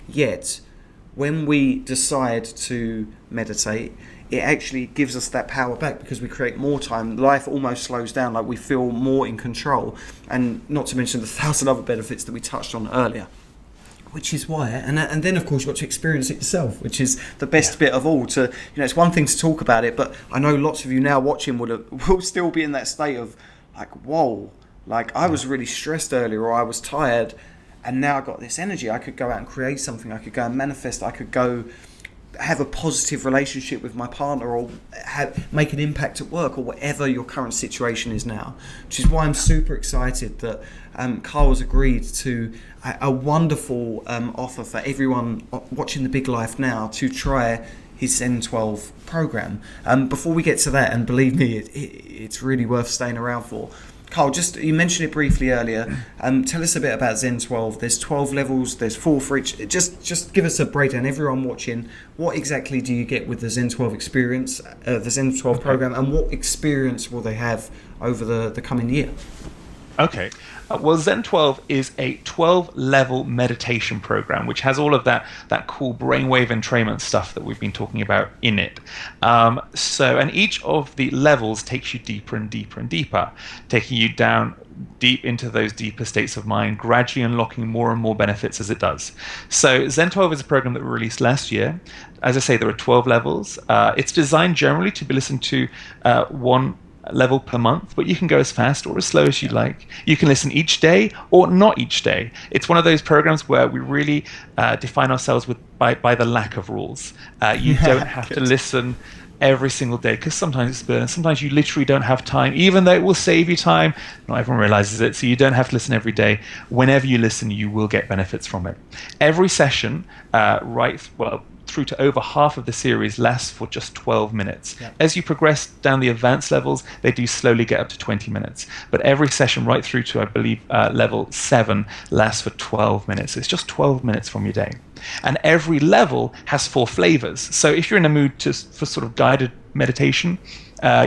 yet when we decide to meditate, it actually gives us that power back, because we create more time. Life almost slows down, like we feel more in control, and not to mention the 1,000 other benefits that we touched on earlier. Which is why, and then of course you've got to experience it yourself, which is the best bit of all. It's one thing to talk about it, but I know lots of you now watching will still be in that state of like, whoa, like I was really stressed earlier, or I was tired, and now I got this energy. I could go out and create something. I could go and manifest. I could go have a positive relationship with my partner, or make an impact at work, or whatever your current situation is now. Which is why I'm super excited that Carl has agreed to a wonderful offer for everyone watching The Big Life now to try his Zen 12 program. Before we get to that, and believe me, it's really worth staying around for, Carl, you mentioned it briefly earlier. Tell us a bit about Zen 12. There's 12 levels. There's 4 for each. Just give us a breakdown. Everyone watching, what exactly do you get with the Zen 12 experience, the Zen 12 program, and what experience will they have over the coming year? Okay. Well, Zen 12 is a 12-level meditation program, which has all of that cool brainwave entrainment stuff that we've been talking about in it. And each of the levels takes you deeper and deeper and deeper, taking you down deep into those deeper states of mind, gradually unlocking more and more benefits as it does. So Zen 12 is a program that we released last year. As I say, there are 12 levels. It's designed generally to be listened to one level per month, but you can go as fast or as slow as you like. You can listen each day or not each day. It's one of those programs where we really define ourselves by the lack of rules. You don't have to listen every single day, because sometimes it's burden. Sometimes you literally don't have time, even though it will save you time. Not everyone realizes it, so you don't have to listen every day. Whenever you listen, you will get benefits from it. Every session, through to over half of the series, lasts for just 12 minutes. Yeah. As you progress down the advanced levels, they do slowly get up to 20 minutes. But every session right through to, I believe, level 7 lasts for 12 minutes. It's just 12 minutes from your day. And every level has 4 flavors. So if you're in a mood for sort of guided meditation,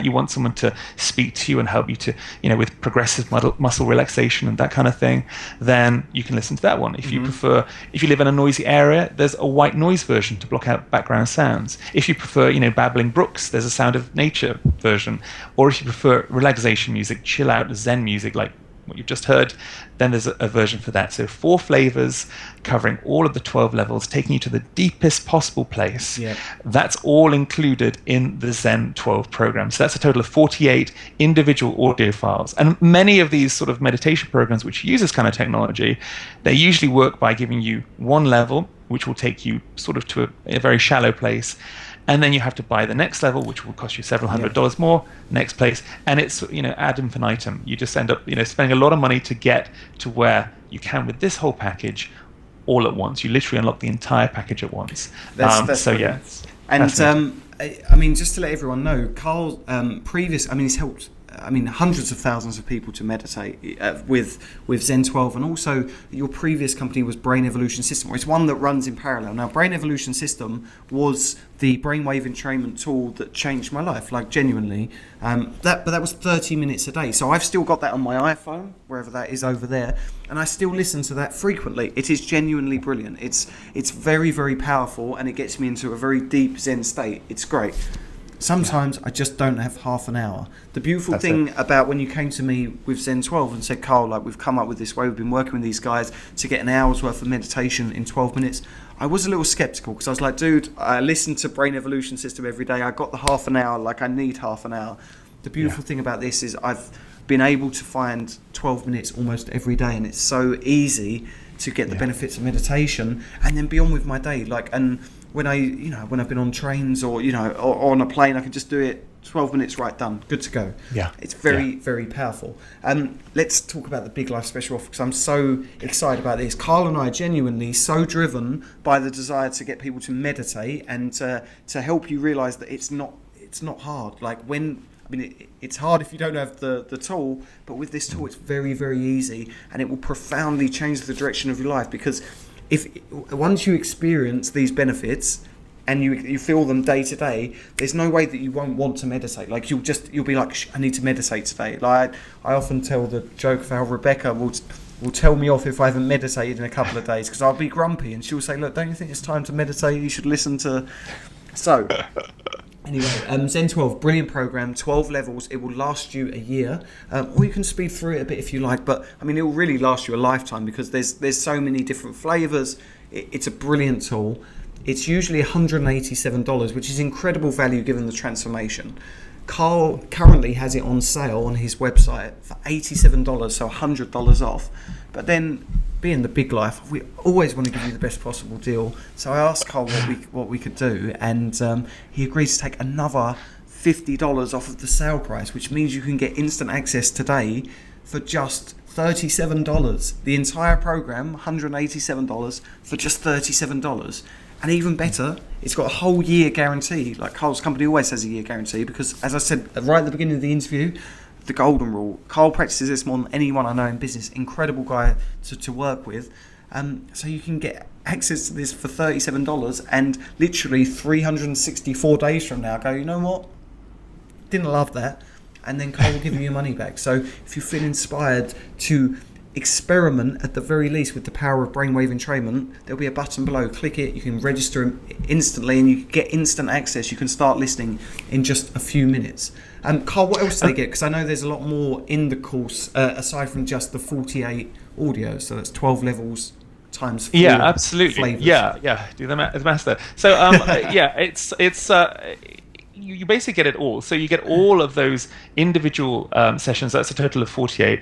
you want someone to speak to you and help you to, with progressive muscle relaxation and that kind of thing, then you can listen to that one. If you prefer, if you live in a noisy area, there's a white noise version to block out background sounds. If you prefer, babbling brooks, there's a sound of nature version. Or if you prefer relaxation music, chill out Zen music, like what you've just heard, then there's a version for that. So 4 flavors covering all of the 12 levels, taking you to the deepest possible place. Yep. That's all included in the Zen 12 program. So that's a total of 48 individual audio files. And many of these sort of meditation programs which use this kind of technology, they usually work by giving you one level, which will take you sort of to a very shallow place. And then you have to buy the next level, which will cost you several $100s more, next place. And it's, ad infinitum. You just end up, spending a lot of money to get to where you can with this whole package all at once. You literally unlock the entire package at once. That's yeah. And just to let everyone know, Carl, he's helped hundreds of thousands of people to meditate with Zen 12, and also your previous company was Brain Evolution System, or it's one that runs in parallel. Now, Brain Evolution System was the brainwave entrainment tool that changed my life, like genuinely. But that was 30 minutes a day. So I've still got that on my iPhone, wherever that is over there, and I still listen to that frequently. It is genuinely brilliant. It's very, very powerful, and it gets me into a very deep Zen state. It's great. Sometimes I just don't have half an hour. The beautiful thing about when you came to me with Zen 12 and said, Carl, we've come up with this way, we've been working with these guys to get an hour's worth of meditation in 12 minutes. I was a little skeptical, because I was like, dude, I listen to Brain Evolution System every day. I got the half an hour, I need half an hour. The beautiful thing about this is I've been able to find 12 minutes almost every day, and it's so easy to get the benefits of meditation and then be on with my day. When I've been on trains or on a plane, I can just do it 12 minutes, right, done, good to go. Yeah. It's very powerful. Let's talk about the Big Life Special Offer, because I'm so excited about this. Carl and I are genuinely so driven by the desire to get people to meditate and to help you realise that it's not hard. Like it's hard if you don't have the tool, but with this tool it's very easy, and it will profoundly change the direction of your life, because once you experience these benefits and you feel them day to day, there's no way that you won't want to meditate. Like you'll be like, I need to meditate today. Like I often tell the joke of how Rebecca will tell me off if I haven't meditated in a couple of days, because I'll be grumpy and she'll say, look, don't you think it's time to meditate? You should listen to... So... Anyway, Zen 12, brilliant program, 12 levels. It will last you a year, or you can speed through it a bit if you like. But I mean, it will really last you a lifetime, because there's so many different flavors. It's a brilliant tool. It's usually $187, which is incredible value given the transformation. Carl currently has it on sale on his website for $87, so $100 off. But then, being the Big Life, we always want to give you the best possible deal. So I asked Carl what we could do, and he agreed to take another $50 off of the sale price, which means you can get instant access today for just $37. The entire program, $187 for just $37. And even better, it's got a whole year guarantee. Like Carl's company always has a year guarantee, because, as I said right at the beginning of the interview, the golden rule. Carl practices this more than anyone I know in business. Incredible guy to work with. So you can get access to this for $37, and literally 364 days from now go, you know what? Didn't love that. And then Carl will give you your money back. So if you feel inspired to experiment at the very least with the power of brainwave entrainment, there'll be a button below. Click it, you can register instantly, and you get instant access. You can start listening in just a few minutes. Carl, what else do they get? Because I know there's a lot more in the course aside from just the 48 audio. So that's 12 levels times 4 absolutely flavors. Do the math there. So it's you basically get it all. So you get all of those individual sessions. That's a total of 48.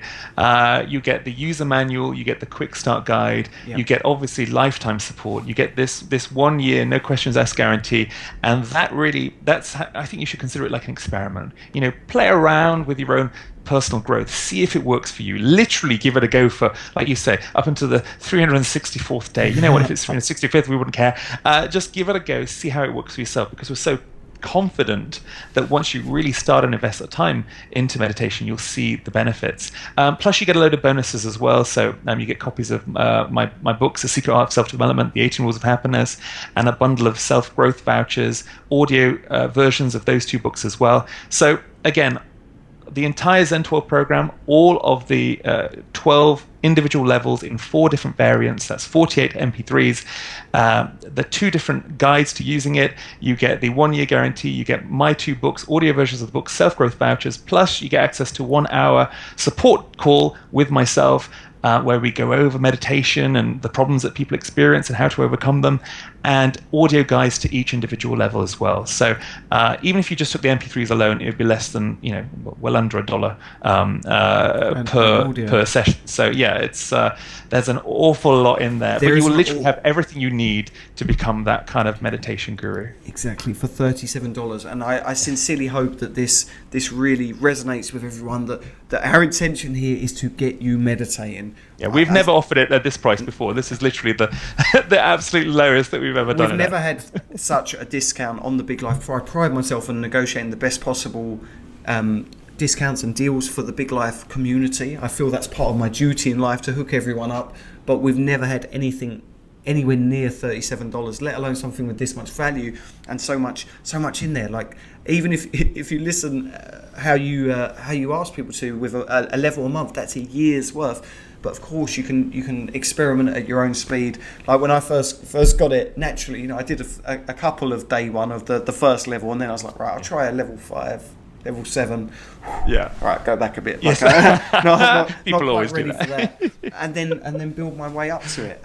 You get the user manual, you get the quick start guide, you get obviously lifetime support, you get this 1 year no questions asked guarantee, and I think you should consider it like an experiment. Play around with your own personal growth, see if it works for you. Literally give it a go for, like you say, up until the 364th day. You know what, if it's 365th, we wouldn't care. Just give it a go, see how it works for yourself, because we're so confident that once you really start and invest the time into meditation, you'll see the benefits. Plus, you get a load of bonuses as well. So you get copies of my books, The Secret Art of Self-Development, The 18 Rules of Happiness, and a bundle of self-growth vouchers, audio versions of those 2 books as well. So again, the entire Zen 12 program, all of the 12 individual levels in 4 different variants, that's 48 MP3s, the 2 different guides to using it, you get the 1 year guarantee, you get my 2 books, audio versions of the books, self-growth vouchers, plus you get access to 1 hour support call with myself, where we go over meditation and the problems that people experience and how to overcome them, and audio guides to each individual level as well. So even if you just took the MP3s alone, it would be less than, well under $1 per session. So it's there's an awful lot in there, but you will literally have everything you need to become that kind of meditation guru. Exactly, for $37. And I sincerely hope that this really resonates with everyone, that our intention here is to get you meditating. Yeah, we've never offered it at this price before. This is literally the absolute lowest that we've ever done. We've never had such a discount on the Big Life before. I pride myself on negotiating the best possible discounts and deals for the Big Life community. I feel that's part of my duty in life, to hook everyone up. But we've never had anything anywhere near $37, let alone something with this much value and so much in there. Like, even if you listen how you ask people to with a level a month, that's a year's worth. But of course you can experiment at your own speed. Like when I first got it, naturally, I did a couple of day one of the first level, and then I was like, right, I'll try a level 5, level 7. Yeah. All right, go back a bit. Yes. Not People always ready do that. for that. And then build my way up to it.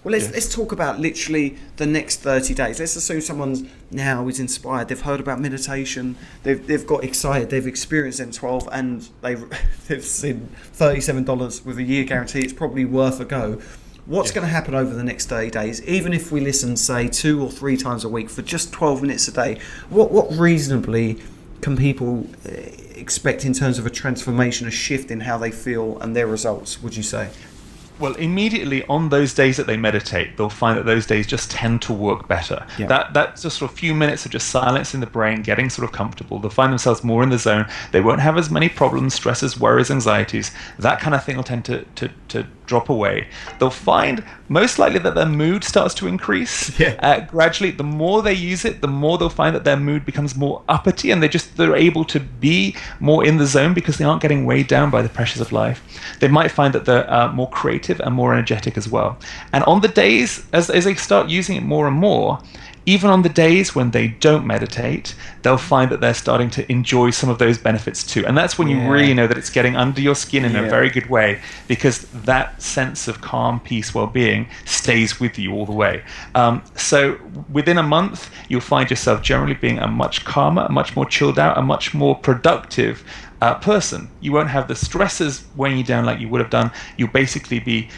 Let's talk about literally the next 30 days. Let's assume someone's now is inspired. They've heard about meditation. They've got excited. They've experienced M12, and they've seen $37 with a year guarantee. It's probably worth a go. What's going to happen over the next 30 days? Even if we listen, say, 2 or 3 times a week for just 12 minutes a day, what reasonably can people expect in terms of a transformation, a shift in how they feel and their results, would you say? Well, immediately on those days that they meditate, they'll find that those days just tend to work better. Yeah. That's just sort of a few minutes of just silence in the brain, getting sort of comfortable. They'll find themselves more in the zone. They won't have as many problems, stresses, worries, anxieties. That kind of thing will tend to drop away. They'll find most likely that their mood starts to increase. Gradually. The more they use it, the more they'll find that their mood becomes more uppity, and they're able to be more in the zone because they aren't getting weighed down by the pressures of life. They might find that they're more creative and more energetic as well. And on the days, as they start using it more and more, even on the days when they don't meditate, they'll find that they're starting to enjoy some of those benefits too. And that's when you really know that it's getting under your skin in a very good way, because that sense of calm, peace, well-being stays with you all the way. So within a month, you'll find yourself generally being a much calmer, a much more chilled out, a much more productive person. You won't have the stresses weighing you down like you would have done. You'll basically be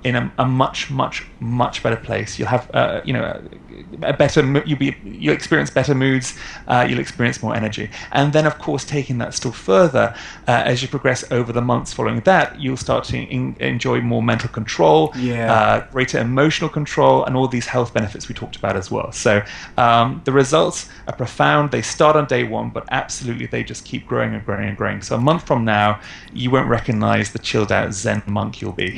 in a much, much, much better place. You'll have, a better. You'll experience better moods. You'll experience more energy. And then, of course, taking that still further, as you progress over the months following that, you'll start to enjoy more mental control, greater emotional control, and all these health benefits we talked about as well. So the results are profound. They start on day one, but absolutely they just keep growing and growing and growing. So a month from now, you won't recognize the chilled out Zen monk you'll be.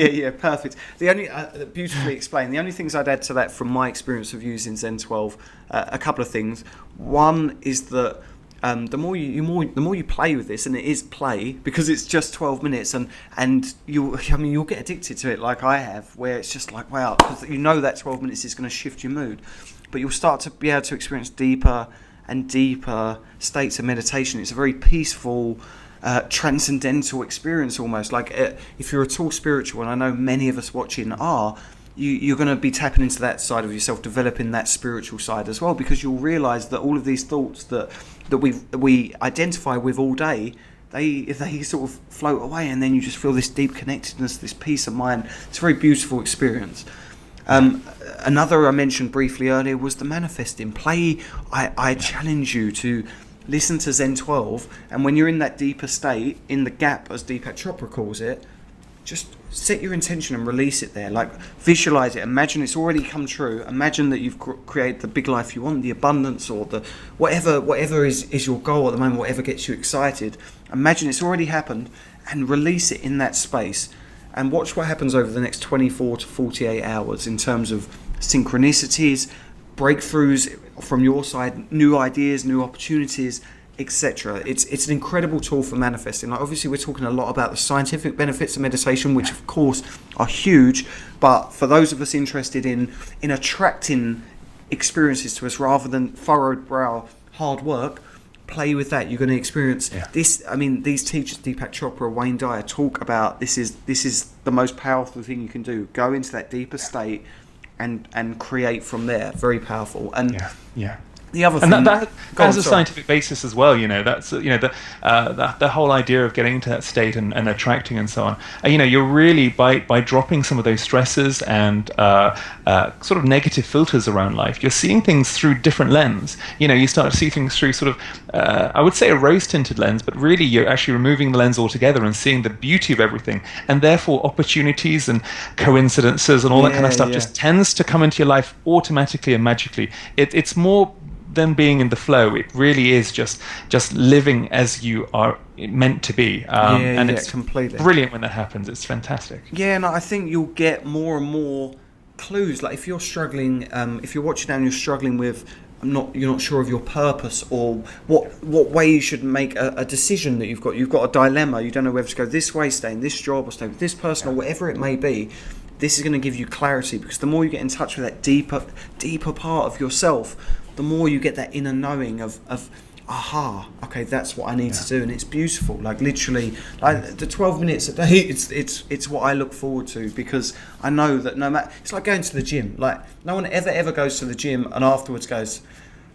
Yeah, perfect. The only beautifully explained. The only things I'd add to that from my experience of using Zen 12, a couple of things. One is that the more you play with this, and it is play because it's just 12 minutes, and you'll get addicted to it like I have, where it's just like wow, because you know that 12 minutes is going to shift your mood, but you'll start to be able to experience deeper and deeper states of meditation. It's a very peaceful, transcendental experience almost. Like if you're at all spiritual, and I know many of us watching are, you're going to be tapping into that side of yourself, developing that spiritual side as well, because you'll realise that all of these thoughts that we identify with all day, they sort of float away, and then you just feel this deep connectedness, this peace of mind. It's a very beautiful experience. Another I mentioned briefly earlier was the manifesting play. I challenge you to listen to Zen 12, and when you're in that deeper state, in the gap as Deepak Chopra calls it, just set your intention and release it there. Like visualize it, imagine it's already come true, imagine that you've created the big life you want, the abundance, or the whatever is your goal at the moment, whatever gets you excited, imagine it's already happened and release it in that space, and watch what happens over the next 24 to 48 hours in terms of synchronicities, breakthroughs from your side, new ideas, new opportunities, etc. It's an incredible tool for manifesting. Like obviously we're talking a lot about the scientific benefits of meditation, which of course are huge, but for those of us interested in attracting experiences to us rather than furrowed brow hard work, play with that. You're going to experience this. I mean, these teachers, Deepak Chopra, Wayne Dyer, talk about this is the most powerful thing you can do. Go into that deeper state and create from there. Very powerful. And the other thing, and that has a scientific basis as well. That's the whole idea of getting into that state and attracting and so on. You're really by dropping some of those stresses and sort of negative filters around life, you're seeing things through different lens. You start to see things through sort of I would say a rose tinted lens, but really you're actually removing the lens altogether and seeing the beauty of everything, and therefore opportunities and coincidences and all that kind of stuff just tends to come into your life automatically and magically. It's more than being in the flow. It really is just living as you are meant to be, and it's completely brilliant when that happens. It's fantastic. And I think you'll get more and more clues. Like if you're struggling, if you're watching now and you're struggling with you're not sure of your purpose or what way you should make a decision that you've got a dilemma, you don't know whether to go this way, stay in this job or stay with this person or whatever it may be. This is going to give you clarity, because the more you get in touch with that deeper part of yourself, the more you get that inner knowing of aha, okay, that's what I need to do, and it's beautiful. Like literally, like the 12 minutes a day, it's what I look forward to, because I know that no matter, it's like going to the gym. Like no one ever goes to the gym and afterwards goes,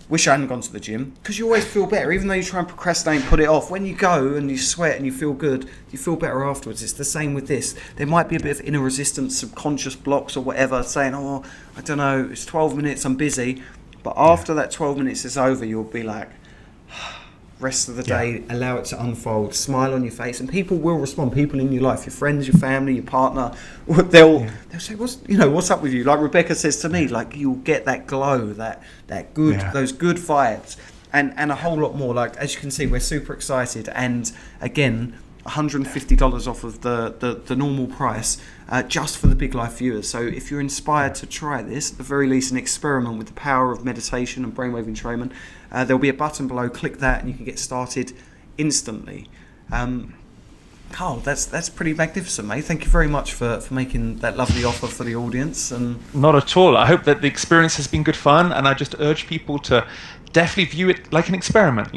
wish I hadn't gone to the gym, because you always feel better, even though you try and procrastinate and put it off. When you go and you sweat and you feel good, you feel better afterwards. It's the same with this. There might be a bit of inner resistance, subconscious blocks or whatever, saying, oh, I don't know, it's 12 minutes, I'm busy. But after that 12 minutes is over, you'll be like, rest of the day, allow it to unfold, smile on your face, and people will respond. People in your life, your friends, your family, your partner, they'll say, what's up with you? Like Rebecca says to me, like, you'll get that glow, that good, those good vibes, and a whole lot more. Like, as you can see, we're super excited, and again, $150 off of the normal price, just for the Big Life viewers. So if you're inspired to try this, at the very least, an experiment with the power of meditation and brainwave entrainment, there'll be a button below. Click that, and you can get started instantly. Carl, that's pretty magnificent, mate. Thank you very much for making that lovely offer for the audience. And not at all. I hope that the experience has been good fun, and I just urge people to definitely view it like an experiment.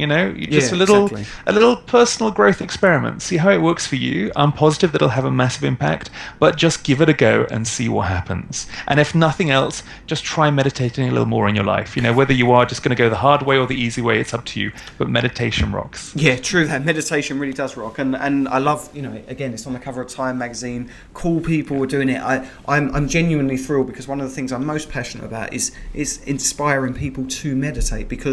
Just a little personal growth experiment. See how it works for you. I'm positive that it'll have a massive impact, but just give it a go and see what happens. And if nothing else, just try meditating a little more in your life. Whether you are just going to go the hard way or the easy way, it's up to you. But meditation rocks. Yeah, true. That meditation really does rock, and I love, again, it's on the cover of Time magazine. Cool people are doing it. I'm genuinely thrilled, because one of the things I'm most passionate about is inspiring people to meditate, because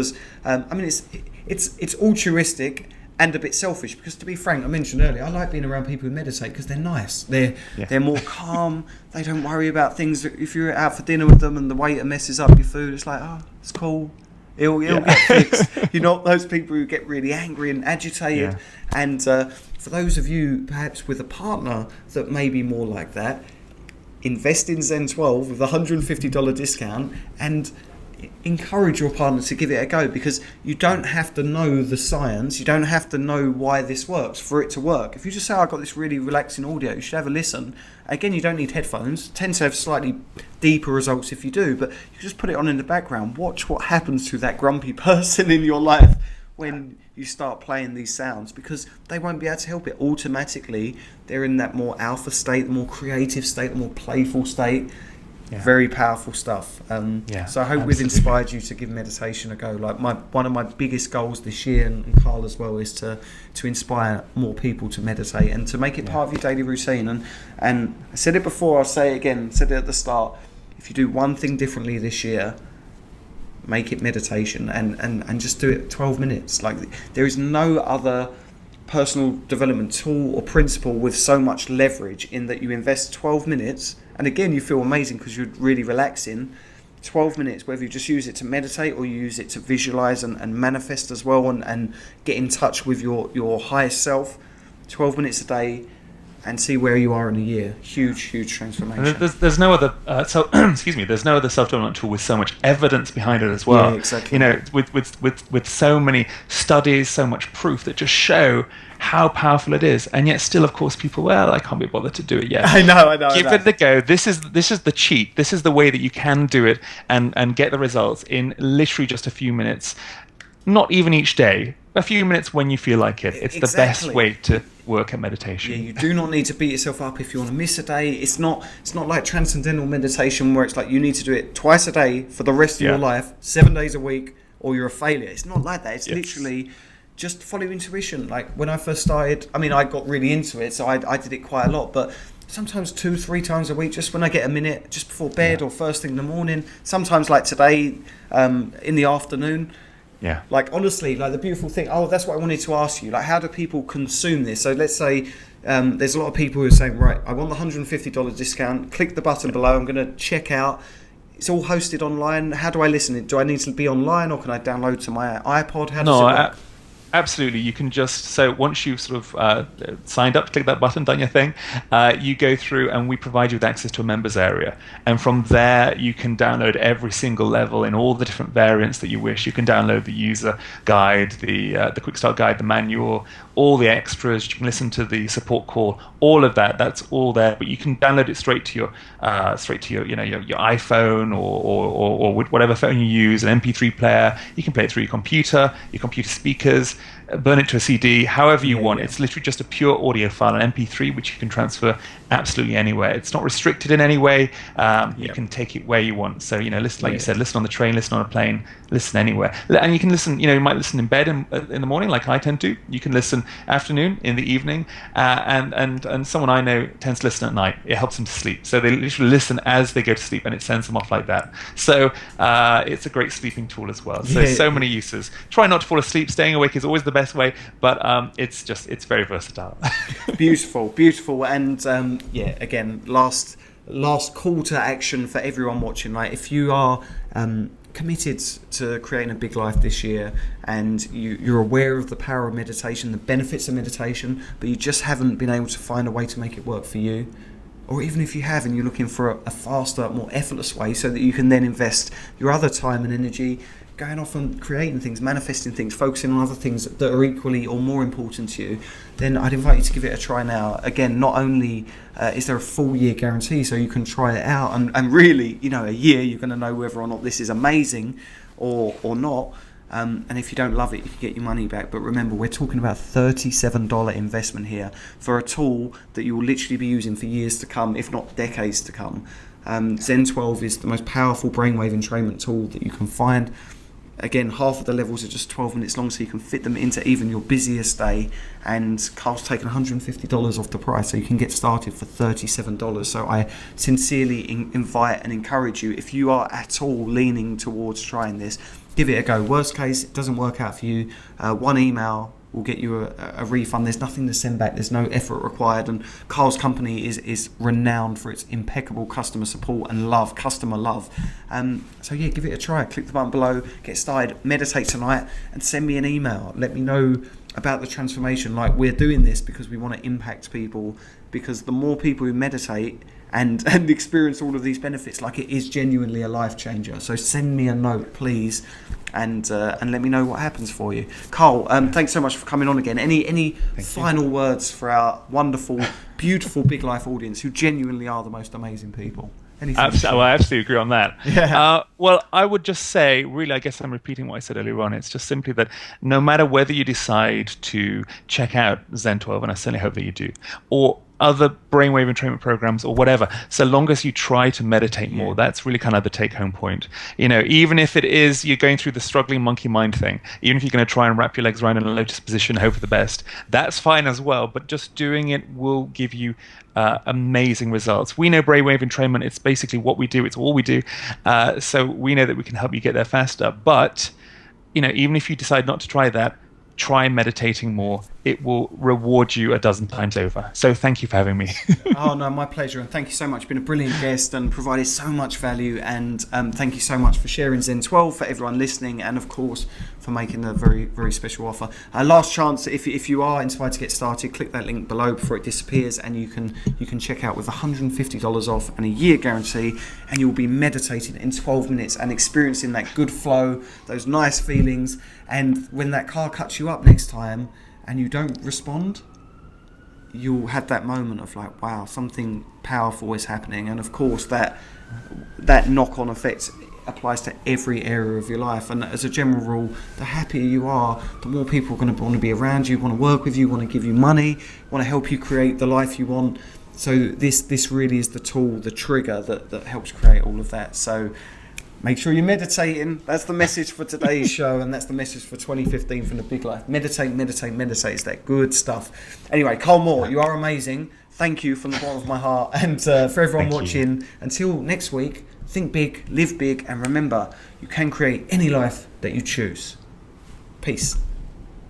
it's altruistic and a bit selfish, because, to be frank, I mentioned earlier, I like being around people who meditate because they're nice. They're more calm. They don't worry about things. If you're out for dinner with them and the waiter messes up your food, it's like, oh, it's cool. It'll get fixed. You're not those people who get really angry and agitated. Yeah. And for those of you perhaps with a partner that may be more like that, invest in Zen 12 with a $150 discount and encourage your partner to give it a go, because you don't have to know the science, you don't have to know why this works for it to work. If you just say, I've got this really relaxing audio, you should have a listen. Again, you don't need headphones. Tend to have slightly deeper results if you do, but you just put it on in the background. Watch what happens to that grumpy person in your life when you start playing these sounds, because they won't be able to help it. Automatically, they're in that more alpha state, the more creative state, the more playful state. Yeah. Very powerful stuff. So I hope absolutely. We've inspired you to give meditation a go. Like one of my biggest goals this year, and Carl as well, is to inspire more people to meditate and to make it part of your daily routine. And I said it before, I'll say it again, said it at the start. If you do one thing differently this year, make it meditation, and just do it 12 minutes. Like, there is no other personal development tool or principle with so much leverage, in that you invest 12 minutes. And again, you feel amazing because you're really relaxing. 12 minutes, whether you just use it to meditate or you use it to visualize and manifest as well, and get in touch with your highest self. 12 minutes a day, and see where you are in a year. Huge transformation. There's no other there's no other self-development tool with so much evidence behind it as well. Yeah, exactly. With so many studies, so much proof that just show how powerful it is, and yet still, of course, people, I can't be bothered to do it yet. I know. Give it a go. This is the cheat. This is the way that you can do it and get the results in literally just a few minutes. Not even each day. A few minutes when you feel like it. It's the best way to work at meditation. Yeah, you do not need to beat yourself up if you want to miss a day. It's not like transcendental meditation where it's like you need to do it twice a day for the rest of your life, 7 days a week, or you're a failure. It's not like that. It's literally just follow intuition. Like, when I first started, I got really into it, so I did it quite a lot, but sometimes 2-3 times a week, just when I get a minute, just before bed or first thing in the morning. Sometimes, like today, in the afternoon. Yeah. Like, honestly, like, the beautiful thing, that's what I wanted to ask you. Like, how do people consume this? So let's say there's a lot of people who are saying, right, I want the $150 discount, click the button below, I'm going to check out. It's all hosted online. How do I listen? Do I need to be online, or can I download to my iPod? How does it work? Absolutely. You can so once you've sort of signed up, click that button, done your thing, you go through and we provide you with access to a members area. And from there, you can download every single level in all the different variants that you wish. You can download the user guide, the quick start guide, the manual, all the extras. You can listen to the support call, all of that. That's all there. But you can download it straight to your your iPhone or whatever phone you use, an MP3 player. You can play it through your computer speakers. Burn it to a CD, however you want. It's literally just a pure audio file, an MP3, which you can transfer absolutely anywhere. It's not restricted in any way. You can take it where you want. So, listen, like you said, listen on the train, listen on a plane, listen anywhere. And you can listen, you might listen in bed in the morning, like I tend to. You can listen afternoon, in the evening, and someone I know tends to listen at night. It helps them to sleep. So they literally listen as they go to sleep, and it sends them off like that. So it's a great sleeping tool as well. So many uses. Try not to fall asleep. Staying awake is always the best way, but it's very versatile. Beautiful. And again, last call to action for everyone watching. Like, if you are committed to creating a big life this year, and you're aware of the power of meditation, the benefits of meditation, but you just haven't been able to find a way to make it work for you, or even if you have and you're looking for a faster, more effortless way so that you can then invest your other time and energy going off and creating things, manifesting things, focusing on other things that are equally or more important to you, then I'd invite you to give it a try now. Again, not only is there a full year guarantee, so you can try it out, and really, a year you're going to know whether or not this is amazing or not. And if you don't love it, you can get your money back. But remember, we're talking about $37 investment here for a tool that you will literally be using for years to come, if not decades to come. Zen 12 is the most powerful brainwave entrainment tool that you can find. Again, half of the levels are just 12 minutes long, so you can fit them into even your busiest day. And Carl's taken $150 off the price, so you can get started for $37. So I sincerely invite and encourage you, if you are at all leaning towards trying this, give it a go. Worst case, it doesn't work out for you. One email will get you a refund. There's nothing to send back. There's no effort required. And Carl's company is renowned for its impeccable customer support and customer love. So yeah, give it a try. Click the button below, get started, meditate tonight, and send me an email. Let me know about the transformation. Like, we're doing this because we want to impact people, because the more people who meditate and experience all of these benefits, like, it is genuinely a life changer. So send me a note, please, and let me know what happens for you. Carl, thanks so much for coming on again. Any final words for our wonderful, beautiful Big Life audience, who genuinely are the most amazing people? Absolutely, I absolutely agree on that. Yeah. Well, I would just say, really, I guess I'm repeating what I said earlier on. It's just simply that no matter whether you decide to check out Zen 12, and I certainly hope that you do, or other brainwave entrainment programs or whatever, so long as you try to meditate more, that's really kind of the take-home point. Even if it is you're going through the struggling monkey mind thing, even if you're going to try and wrap your legs around in a lotus position, hope for the best, that's fine as well. But just doing it will give you amazing results. We know brainwave entrainment, it's basically what we do, it's all we do. So we know that we can help you get there faster. But even if you decide not to try that, try meditating more. It will reward you a dozen times over. So thank you for having me. Oh no, my pleasure, and thank you so much. You've been a brilliant guest and provided so much value, and thank you so much for sharing Zen 12 for everyone listening, and of course for making a very, very special offer. Last chance, if you are inspired to get started, click that link below before it disappears, and you can check out with $150 off and a year guarantee, and you'll be meditating in 12 minutes and experiencing that good flow, those nice feelings. And when that car cuts you up next time and you don't respond, you'll have that moment of like, wow, something powerful is happening. And of course that knock-on effect applies to every area of your life. And as a general rule, the happier you are, the more people are going to want to be around you, want to work with you, want to give you money, want to help you create the life you want. So this really is the tool, the trigger that helps create all of that. So make sure you're meditating. That's the message for today's show, and that's the message for 2015 from the Big Life. Meditate. It's that good stuff. Anyway, Carl Moore, you are amazing. Thank you from the bottom of my heart. And for everyone watching, until next week, think big, live big, and remember, you can create any life that you choose. Peace.